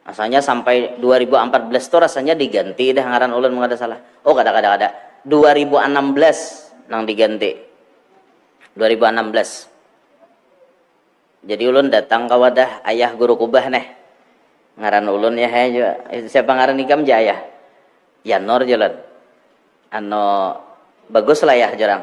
Asalnya sampai 2014 tuh rasanya diganti dah ngaran ulun mengada salah. Oh kada. 2016 nang diganti. 2016. Jadi ulun datang ke wadah ayah guru kubah neh. Ngaran ulun ya juga. Siapa ngaran ikam jaya? Yanor jalan. Ano bagus lah ya jarang.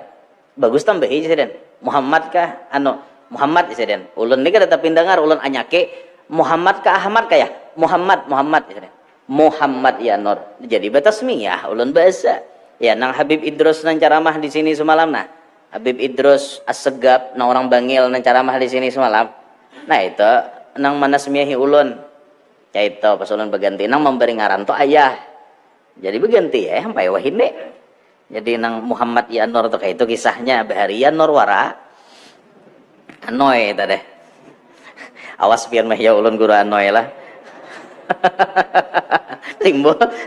Bagus tambah aja den. Muhammad kah? Ano Muhammad ya den. Ulun ni kada tapi dengar ulun anyake Muhammad kah Ahmad kah ya? Muhammad ya den. Muhammad Yanor. Jadi batasmiyah ulun bahasa. Ya nang Habib Idrus nang ceramah di sini semalam nah. Habib Idrus Assegaf nang orang Bangil nang ceramah di sini semalam. Nah itu nang manasmiyahi ulun. Ya itu pas ulun berganti nang memberi ngaran to ayah. Jadi berganti ya sampai wahine. Jadi nang Muhammad Yanor tuh kayak itu kisahnya bahari Yanor wara. Anoy tadi. Awas pian mah ya ulun guru Anoy lah.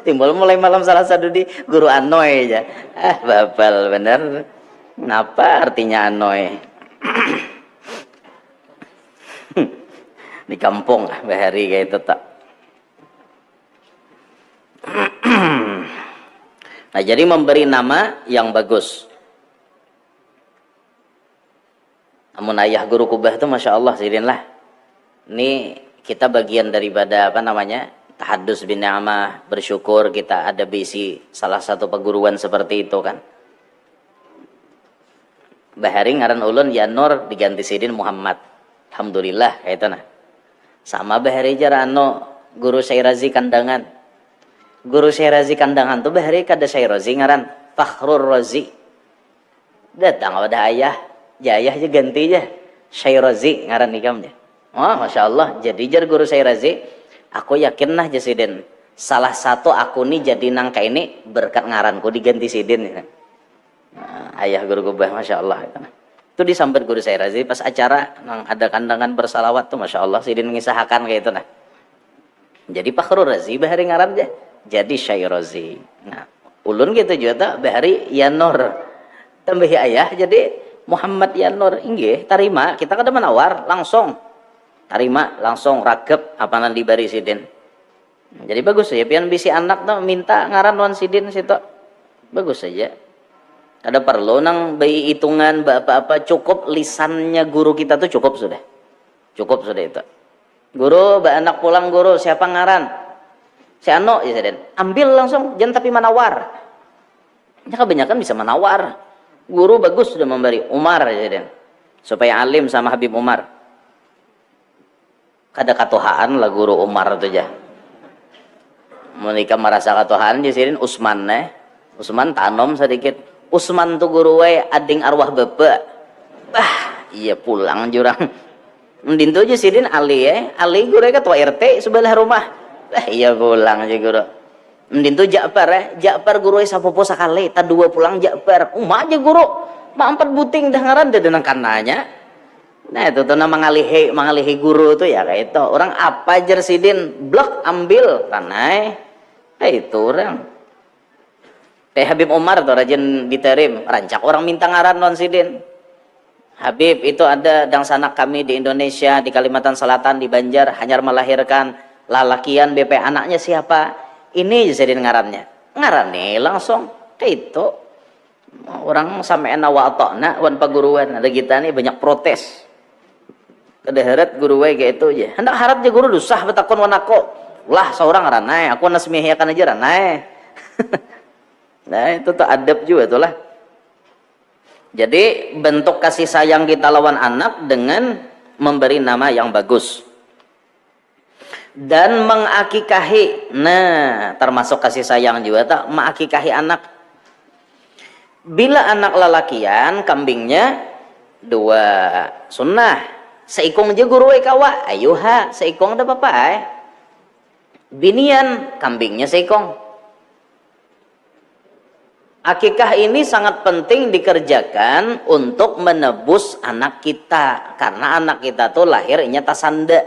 timbul mulai malam salah satu di guru Anoy aja. Babal bener. Kenapa artinya Anoy? Di kampung bahari kayak itu tak. Nah jadi memberi nama yang bagus. Namun ayah guru kubah itu masya Allah sidin lah. Ini kita bagian daripada apa namanya tahadus bin ni'amah, bersyukur kita ada bisi salah satu perguruan seperti itu kan. Bahari ngaran ulun Yanor diganti sidin Muhammad. Alhamdulillah kayak itu nah. Sama bahari jarano guru Syairazi Kandangan. Guru Syairazi Kandangan tuh bahari kada Syairazi ngaran Fakhrur Razi. Datang ada ayah, jayah aja ganti aja Syairazi ngaran ikamnya. Oh masya Allah, jadi jar guru Syairazi, aku yakin lah jasiden. Salah satu aku nih jadi nangka ini berkat ngaranku diganti sidin. Nah, ayah guru gubah, masya Allah. Itu disambut guru saya Razi pas acara nang ada kandangan bersalawat tuh, masya Allah sidin mengisahkan kayak itu nah. Jadi Fakhrul Razi bahari ngaran aja jadi Syai Razi. Nah ulun gitu juga tak bahari Yanur tambahi ayah jadi Muhammad Yanur. Inggih tarima kita kada menawar langsung tarima langsung ragep apa nanti bari sidin. Jadi bagus saja pian bisi anak tuh minta ngaran wan sidin situ bagus saja. Ada perlu nang bayi hitungan apa-apa cukup lisannya guru kita tuh cukup sudah itu. Guru anak pulang guru siapa ngaran si Ano ya sidin ambil langsung jangan tapi menawar. Ya kebanyakan bisa menawar. Guru bagus sudah memberi Umar ya sidin supaya alim sama Habib Umar. Kada katohaan lah guru Umar tuh aja. Menikah merasa katohaan jadi Usman Usman tanom sedikit Usman tuh guru we ading arwah bapak iya pulang jurang mending tuh aja sidin Ali Ali guru ketua RT sebelah rumah iya pulang aja guru mending tuh Ja'far guru sapopo sakali tak dua pulang Ja'far aja guru mah 4 buting dah ngaran dan kananya. Nah itu tuh mangalihi guru tuh ya kayak itu orang apa aja sidin blok ambil tanai itu orang Habib Umar tuh rajin diterim rancak orang minta ngaran non sidin Habib itu ada dang sanak kami di Indonesia di Kalimantan Selatan di Banjar hanya melahirkan lalakian BP anaknya siapa ini sidin ngarannya ngarane langsung kayak itu orang sampai nawatokna wan paguruan ada kita nih banyak protes kada harat guru we kayak itu aja hendak harat aja guru dusah betakon wanako lah seorang ranai aku nasmihiakan aja ranai. Nah itu tuh adab juga tuh lah. Jadi bentuk kasih sayang kita lawan anak dengan memberi nama yang bagus dan mengakikahi. Nah termasuk kasih sayang juga tak mengakikahi anak. Bila anak lalakian kambingnya 2 sunnah seikong aja guru kawa ayuha seikong ada apa binian kambingnya seikong. Akikah ini sangat penting dikerjakan untuk menebus anak kita karena anak kita tuh lahirnya tasanda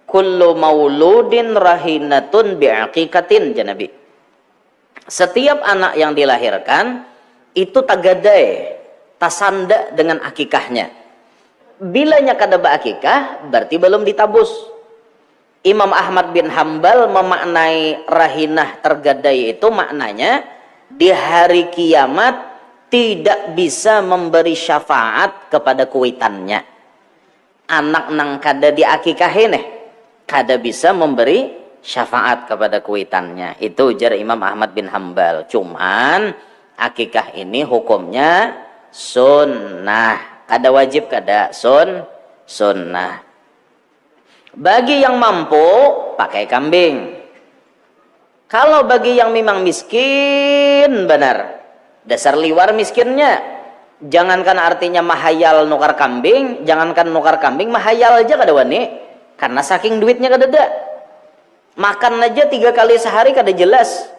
kullu mauludin rahinatun bi'aqiqatin janabi setiap anak yang dilahirkan itu tagadai tasanda dengan akikahnya bilanya kada akikah berarti belum ditabus. Imam Ahmad bin Hambal memaknai rahinah tergadai itu maknanya di hari kiamat tidak bisa memberi syafaat kepada kuitannya. Anak nang kada diakikahin kada bisa memberi syafaat kepada kuitannya. Itu ujar Imam Ahmad bin Hambal. Cuman akikah ini hukumnya sunnah. Kada wajib kada sunnah. Bagi yang mampu pakai kambing. Kalau bagi yang memang miskin benar, dasar liwar miskinnya, jangankan artinya mahayal nukar kambing, jangankan nukar kambing mahayal aja kada wani, karena saking duitnya kada ada. Makan aja 3 kali sehari kada jelas,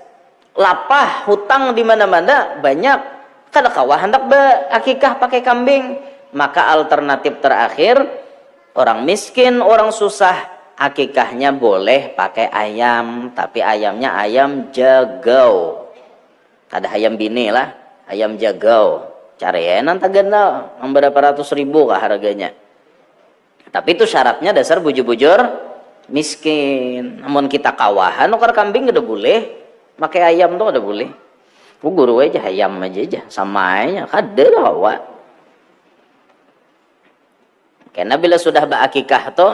lapah hutang di mana-mana banyak, kada kawah hendak akikah pakai kambing. Maka alternatif terakhir orang miskin, orang susah akikahnya boleh pakai ayam, tapi ayamnya ayam jagau. Kada ayam bini lah, ayam jagau. Carian tagenal, berapa ratus ribu kah harganya. Tapi itu syaratnya dasar bujur-bujur miskin. Namun kita kawahan, nukar kambing udah boleh, pakai ayam tuh udah boleh. Guru aja ayam aja, sama aja, kada lah. Karena bila sudah berakikah tuh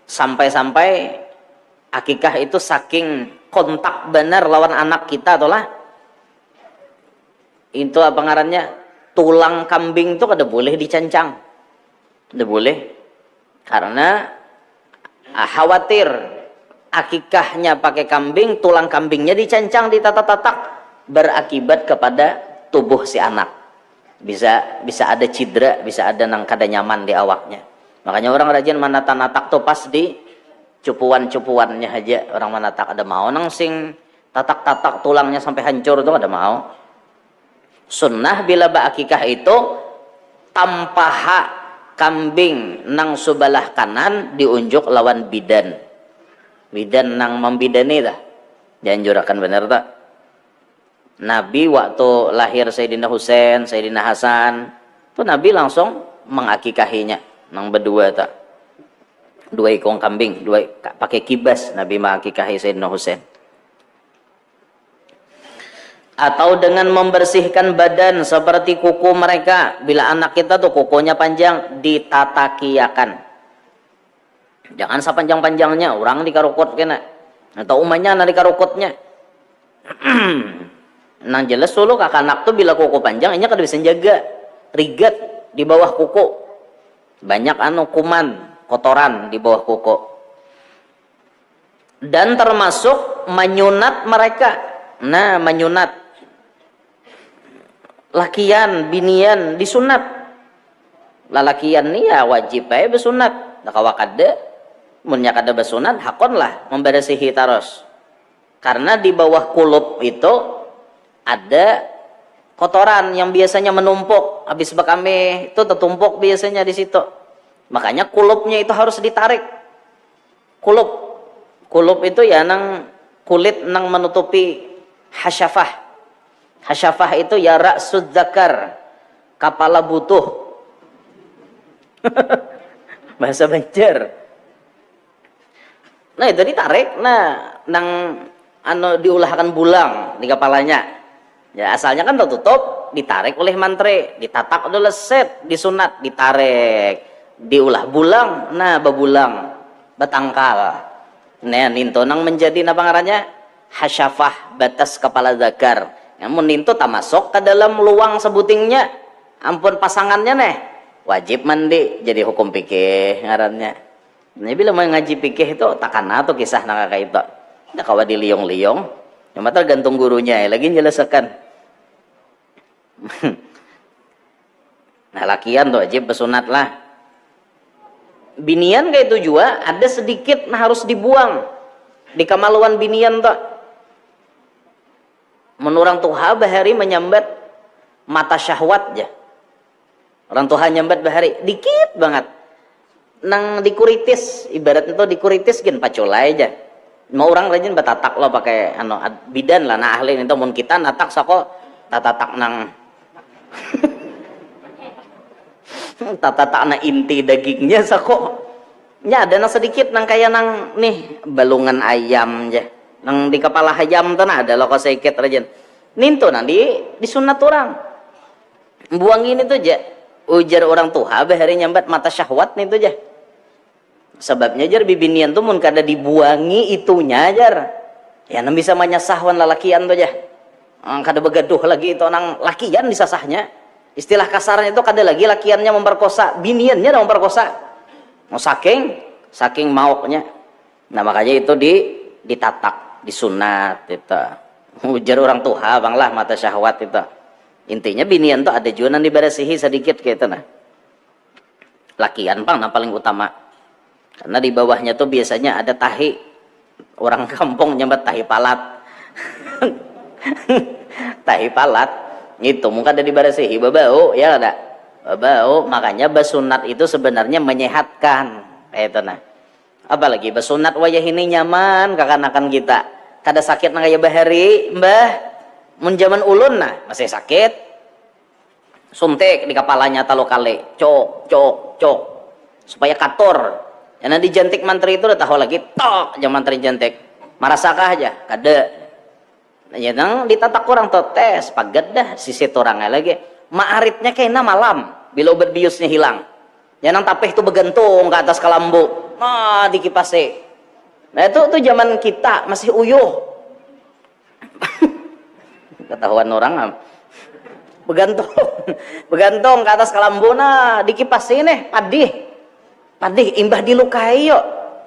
sampai-sampai akikah itu saking kontak benar lawan anak kita tuh lah. Itu apa ngarannya? Tulang kambing tuh kada boleh dicancang. Kada boleh. Karena khawatir akikahnya pakai kambing, tulang kambingnya dicancang, ditatak-tatak, berakibat kepada tubuh si anak. Bisa ada cedera, bisa ada nang kada nyaman di awaknya. Makanya orang rajin menata-natak tuh pas di cupuan-cupuannya aja. Orang menatak ada mau nang sing tatak-tatak tulangnya sampai hancur tuh ada mau. Sunnah bila akikah itu tampaha kambing nang sebelah kanan diunjuk lawan bidan. Bidan nang membidani dah. Dianjurkan bener tak? Nabi waktu lahir Sayyidina Husain, Sayyidina Hasan, tuh Nabi langsung mengakikahinya nang berdua tak. Dua ekor kambing, dua pakai kibas Nabi mengakikahi Sayyidina Husain. Atau dengan membersihkan badan seperti kuku mereka. Bila anak kita tuh kukunya panjang, ditatakiakan. Jangan sepanjang-panjangnya, orang dikarukut kena. Atau umanya na dikarukutnya. Nang jelas dulu kakak anak tuh bila kuku panjang, ini kada bisa jaga. Rigat di bawah kuku. Banyak kuman, kotoran di bawah kuku. Dan termasuk menyunat mereka. Nah, menyunat. Lakian, binian disunat. Lalakian nih ya wajib aja bersunat. Nah kalau kada, munnya kada bersunat, hakon lah membersihi taros. Karena di bawah kulub itu ada kotoran yang biasanya menumpuk. Habis bakame itu tertumpuk biasanya di situ. Makanya kulubnya itu harus ditarik. Kulub itu ya nang kulit nang menutupi hasyafah. Hasyafah itu ya ra'sud zakar, kepala butuh. Bahasa Banjar. Nah itu ditarik, nah nang diulahkan bulang di kepalanya. Ya asalnya kan tertutup, ditarik oleh mantri, ditatak udah leset, disunat, ditarik, diulah bulang, nah bebulang, betangkal. Nah ninto nang menjadi apa ngarannya? Hasyafah, batas kepala zakar. Namun itu tak masuk ke dalam luang sebutingnya. Ampun pasangannya nih wajib mandi, jadi hukum fikih ngarannya. Nah bila mau ngaji fikih itu takana tuh kisah nak kayak itu. Nah kalau di liong-liong, yang tergantung gurunya ya lagi jelaskan. Nah lakian tuh wajib bersunat lah. Binian kayak itu juga ada sedikit nah harus dibuang di kemaluan binian tuh. Menurang tuha bahari menyambat mata syahwat ya. Orang tuha nyambat bahari dikit banget. Nang dikuritis, ibarat itu dikuritis gen pacolai aja. Mau orang rajin batatak lo pakai bidan lah nah ahli itu mun kita natak sako tatatak nang tatatak na inti dagingnya sako. Nya ada nang sedikit nang kayak nang nih balungan ayam aja. Nang di kepala ayam tuh ada lo kok sedikit rajin. Ninto nanti disunat orang. Buangin itu aja. Ujar orang tuha bahari nyambat mata syahwat nih itu aja. Sebabnya jar bibinian tuh mun kada dibuangi itunya jar. Ya nang bisa manyasahwan lalakian tuh aja. Kada begaduh lagi itu nang lakian disasahnya. Istilah kasarnya itu kada lagi lakiannya memperkosa, biniannya dah memperkosa. Mau saking mauknya. Nah makanya itu ditatak. Disunat itu ujar orang tuha bang lah mata syahwat itu intinya binian tuh ada juga nanti dibersihi sedikit kayak itu nah lakian bang nah paling utama karena di bawahnya tuh biasanya ada tahi orang kampung nyambat tahi palat tahi palat itu mungkin ada dibersihi babau ya ada babau makanya basunat itu sebenarnya menyehatkan kayak itu nah apalagi bersunat wajah ini nyaman kakanakan kita kada sakit nang kaya bahari mbah mun zaman ulun nah masih sakit suntik di kepalanya talo kali cok supaya kator ya nanti jantik mantri itu udah tahu lagi tok aja mantri jantik marasakah aja kada ya nang ditatak orang tuh tes pagat dah sisi orangnya lagi ma'aritnya kayaknya malam bila obat biusnya hilang ya nang tapeh itu begantung ke atas kelambu nah dikipasi nah itu zaman kita masih uyuh ketahuan orang begantung ke atas kelambu nah dikipasi nih padih imbah dilukai yuk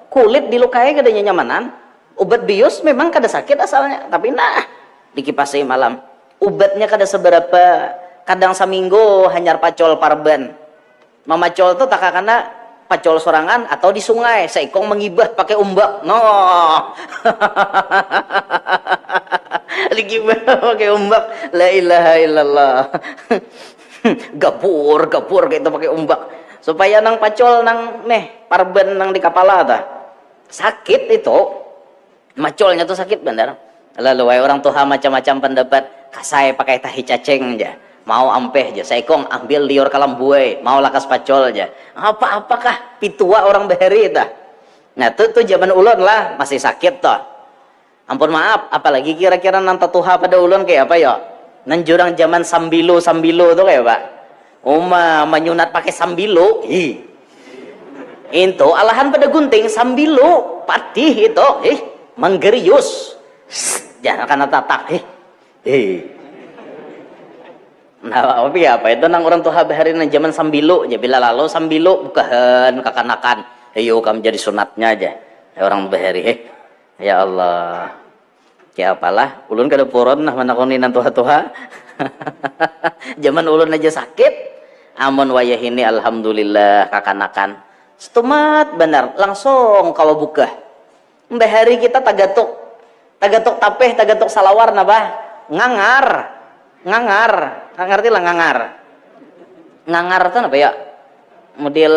kulit dilukai kada nyamanan obat bius memang kada sakit asalnya tapi nah dikipasi malam obatnya kada seberapa kadang seminggu hanyar pacol parban mamacol tuh tak karena pacol sorangan atau di sungai seikong mengibah pakai umbak no digibah pakai umbak, la ilaha illallah. Gapur kayak itu pakai umbak supaya nang pacol nang parben nang di kepala ta sakit itu, macolnya tuh sakit benar. Lalu orang tuha macam-macam pendapat, kasai pakai tahi cacing aja, mau ampeh aja, saya kong ambil liur kalam buai, mau lakas pacol aja, apakah pitua orang beheri dah. Nah tuh zaman ulun lah masih sakit toh, ampun maaf, apalagi kira-kira nanta tuha pada ulun kayak apa ya, nan jurang zaman sambilo tuh kayak pak, menyunat pakai sambilo, itu alahan pada gunting sambilo, patih itu, menggerius, jangan karena tatak, nah apa itu nang orang tuha bahari nang zaman sambilo, ya bila lalu sambilo bukan kakanakan, ayo kamu jadi sunatnya aja, orang bahari, ya Allah. Ya apalah, ulun kada puron nah manakoni nan tuha-tuha. Zaman ulun aja sakit, amun wayah ini alhamdulillah kakanakan. Setumat benar, langsung kawa buka. Mbah hari kita tagatuk tapeh, tagatuk salawar napa? Ngangar. Ngerti lah ngangar. Ngangar itu apa ya? Model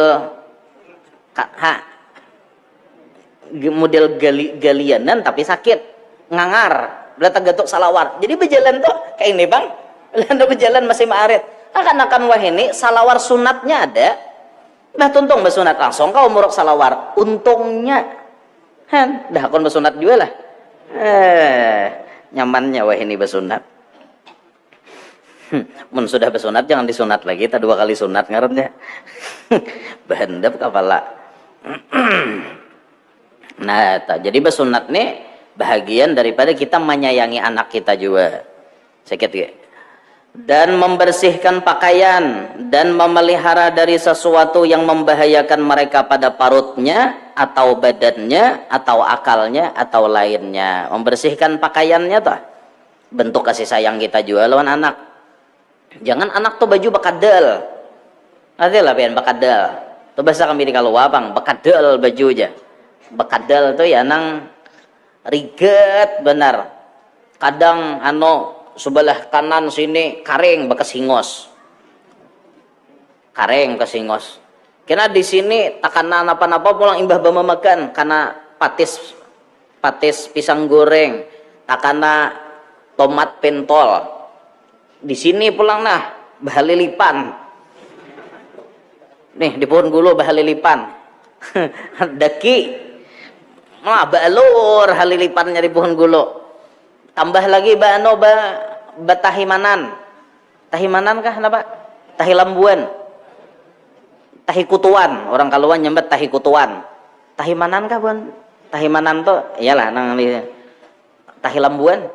model galianan tapi sakit. Ngangar, belah tagatuk salawar. Jadi berjalan tuh kayak ini bang, belah berjalan masih maarit. Akan wah ini salawar sunatnya ada. Bah tuntung bersunat langsung kau muruk salawar. Untungnya, dah akon bersunat juga lah. Nyamannya wah ini bersunat. Mun sudah bersunat jangan disunat lagi. Tak 2 kali sunat ngaretnya. Bahendap kepala. Nah, jadi bersunat nih. Bahagian daripada kita menyayangi anak kita juga. Sakit ya? Dan membersihkan pakaian dan memelihara dari sesuatu yang membahayakan mereka pada parutnya atau badannya atau akalnya atau lainnya. Membersihkan pakaiannya tuh bentuk kasih sayang kita juga lawan anak. Jangan anak tuh baju bakadal. Nanti lah pian bakadal. Tuh bahasa kami di Kaluwapang, bakadal baju aja. Bakadal tuh ya nang riget benar, kadang sebelah kanan sini karing bekas hingos, karena di sini takanan apa-apa pulang imbah bama makan karena patis pisang goreng, takana tomat pentol, di sini pulang nah bahalilipan, nih di pohon gulu bahalilipan, daki balur halilipan nyari pohon gulo, tambah lagi tahimanan kah napa tahi lambuan, tahi kutuan, orang Kaluan nyambet tahi kutuan, tahimanan kah bun, tahimanan tuh iyalah nang tahi lambuan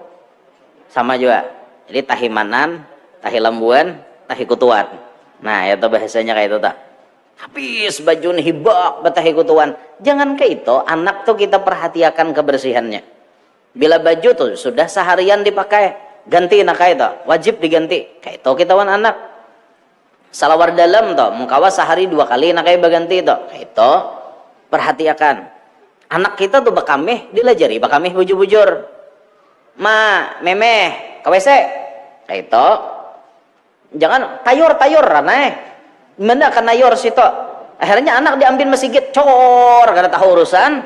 sama juga, jadi tahimanan, tahi lambuan, tahi kutuan, nah itu bahasanya kayak itu tak. Habis baju hibak batahi kutuan. Jangan kayak itu, anak tuh kita perhatikan kebersihannya. Bila baju tuh sudah seharian dipakai, ganti nak kayak itu, wajib diganti. Kayak itu kita wan anak. Salawar dalam tuh, mengkawa sehari 2 kali nak kayak baganti itu. Kayak itu perhatikan. Anak kita tuh bakameh, dilajari bakameh bujur-bujur. Memeh, KWC. Kayak itu. Jangan tayur raneh. Mana akan nayor situ, akhirnya anak diambil masjid cor karena tahu urusan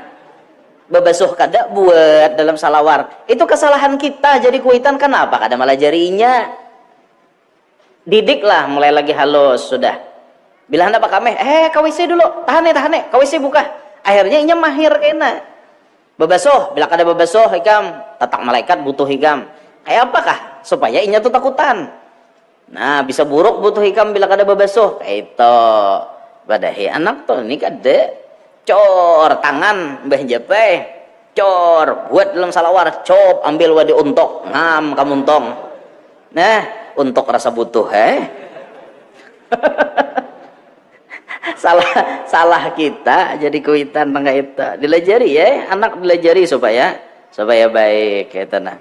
bebasuh kada buat dalam salawar. Itu kesalahan kita jadi kuitan. Kenapa kada malah jarinya didiklah mulai lagi halus sudah bila hendak kami KWC dulu tahan KWC buka, akhirnya inya mahir kena bebasuh. Bila kada bebasuh hikam tatak malaikat butuh hikam kayak apakah supaya inya tuh takutan. Nah bisa buruk butuh hikam bila kada bebasuh kayak itu. Badahi anak tuh ini kada cor tangan mbah japai cor buat dalam salawar cop ambil wadi untuk ngam kamuntong. Nah untuk rasa butuh salah kita jadi kuitan tangga itu dilajari anak dilajari supaya baik kayak itu. Nah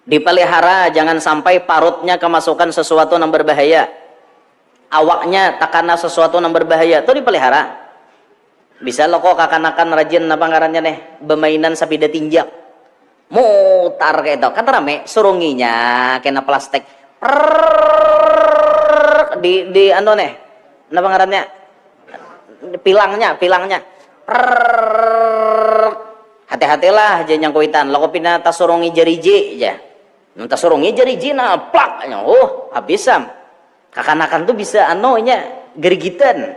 dipelihara jangan sampai parutnya kemasukan sesuatu yang berbahaya, awaknya takana sesuatu yang berbahaya itu dipelihara. Bisa lo kok kakanakan rajin apa ngarannya bermainan sapida tinjak mutar kayak itu kan rame surunginya kena plastik di anu nih apa ngarannya pilangnya hati-hatilah jangan kuitan lo pina tasurungi jariji aja tasurungi jariji na plak oh habisam kakanakan tuh bisa anu nya gerigitan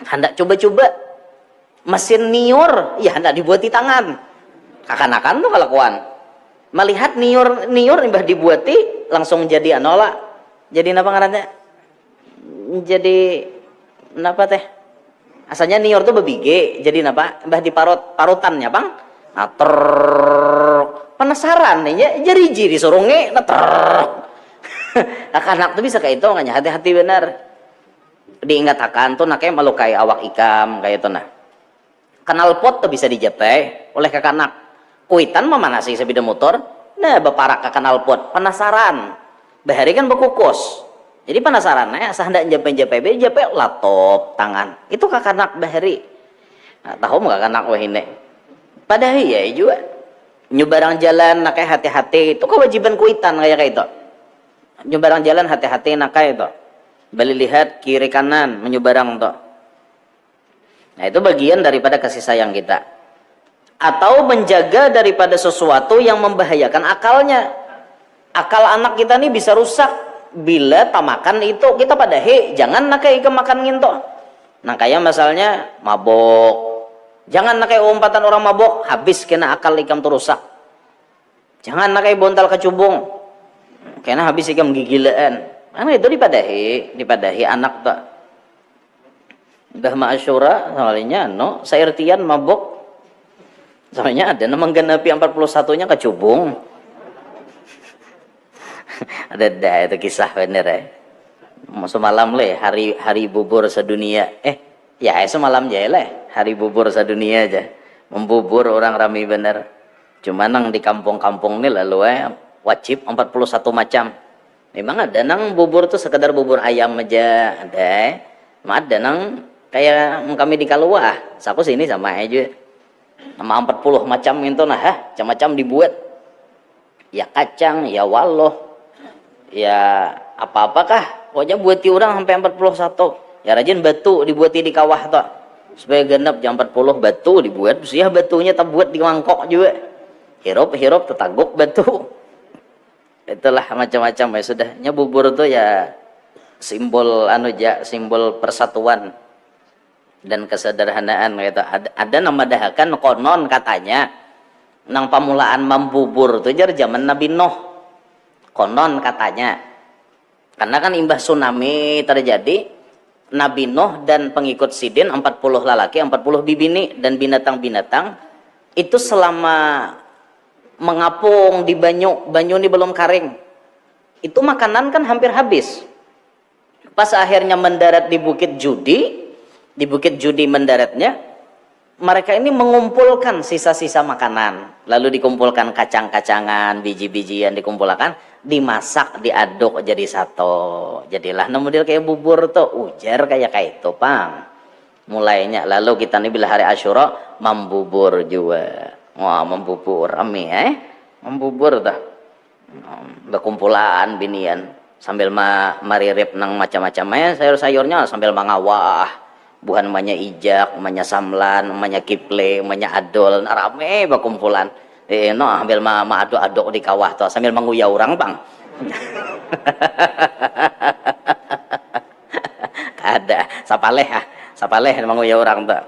hendak coba-coba mesin niur ya hendak dibuat di tangan kakanakan tuh kelakuan melihat niur imbah dibuati langsung jadi anola jadi apa ngarannya jadi napa teh asalnya niur tuh bebige jadi napa imbah parutannya bang nah penasaran nih jariji disurungi nah anak tuh bisa kayak itu nggak hati-hati benar diingatkan tuh naknya melukai awak ikam kayak itu nah kanal pot tuh bisa dijapai oleh kakanak kuitan memanasi sepeda motor nah beparak ke kanal pot penasaran bahari kan bekukus jadi penasaran asa hendak japai laptop tangan itu kakanak bahari nah, tahu nggak kakanak wah ini padahal ya juga nyebarang jalan nak hati-hati itu kewajiban kuitan kayak itu nyebarang jalan hati-hati nak itu balik lihat kiri kanan menyebarang tuh nah itu bagian daripada kasih sayang kita atau menjaga daripada sesuatu yang membahayakan akalnya akal anak kita nih bisa rusak bila tamakan itu kita pada jangan nakai ikan makan nginto nah kayak misalnya mabok jangan nakai umpatan orang mabok habis kena akal ikam tuh rusak jangan nakai bontal kecubung kena habis ikam gigilaan karena itu dipadahi anak tuh udah ma'asyura soalnya no sairtian mabok soalnya ada nama genapi 41 nya kecubung ada itu kisah bener ya semalam le hari bubur sedunia ya semalam aja le hari bubur sedunia aja membubur orang rame bener cuma nang di kampung-kampung nih lalu wajib 41 macam memang ada nang bubur tuh sekedar bubur ayam aja ada nang kayak kami di Kaluah saku sini sama aja nama 40 macam itu nah macam-macam dibuat ya kacang ya waloh ya apa-apakah pokoknya buat orang sampai 41 ya rajin batu dibuati di kawah tuh supaya genap jam 40 batu dibuat terus ya batunya tak buat di mangkok juga hirop tetaguk batu itulah macam-macam ya sudahnya bubur tuh ya simbol simbol persatuan dan kesederhanaan gitu. Ada nama dahakan konon katanya nang pamulaan membubur tuh jar zaman Nabi Nuh konon katanya karena kan imbah tsunami terjadi Nabi Nuh dan pengikut Sidin 40 lalaki 40 bibini dan binatang-binatang itu selama mengapung di banyu ini belum kering itu makanan kan hampir habis pas akhirnya mendarat di Bukit Judi mendaratnya mereka ini mengumpulkan sisa-sisa makanan lalu dikumpulkan kacang-kacangan biji-bijian dikumpulkan dimasak diaduk jadi satu jadilah model kayak bubur tuh ujar kayak itu pang mulainya lalu kita nih bila hari Asyura membubur juga wah membubur rame membubur dah berkumpulan binian sambil maririp nang macam-macamnya sayur-sayurnya sambil mangawah bukan namanya ijak, namanya samlan, namanya kiple, namanya adol, rame berkumpulan. Ambil aduk-aduk di kawah tuh sambil menguyah orang bang. Ada, sapaleh menguyah orang tuh.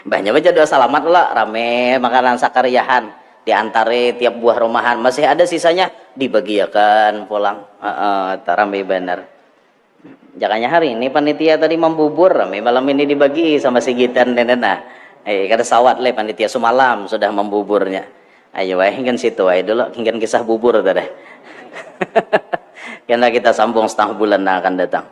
Banyak baca doa salamat lah, rame makanan sakaryahan diantare tiap buah rumahan masih ada sisanya dibagiakan pulang. Rame bener. Jakanya hari ini panitia tadi membubur malam ini dibagi sama si Gitan dan kata sawat le panitia semalam sudah membuburnya ayo hingga situ dulu hingga kisah bubur tadi karena kita sambung setengah bulan akan datang.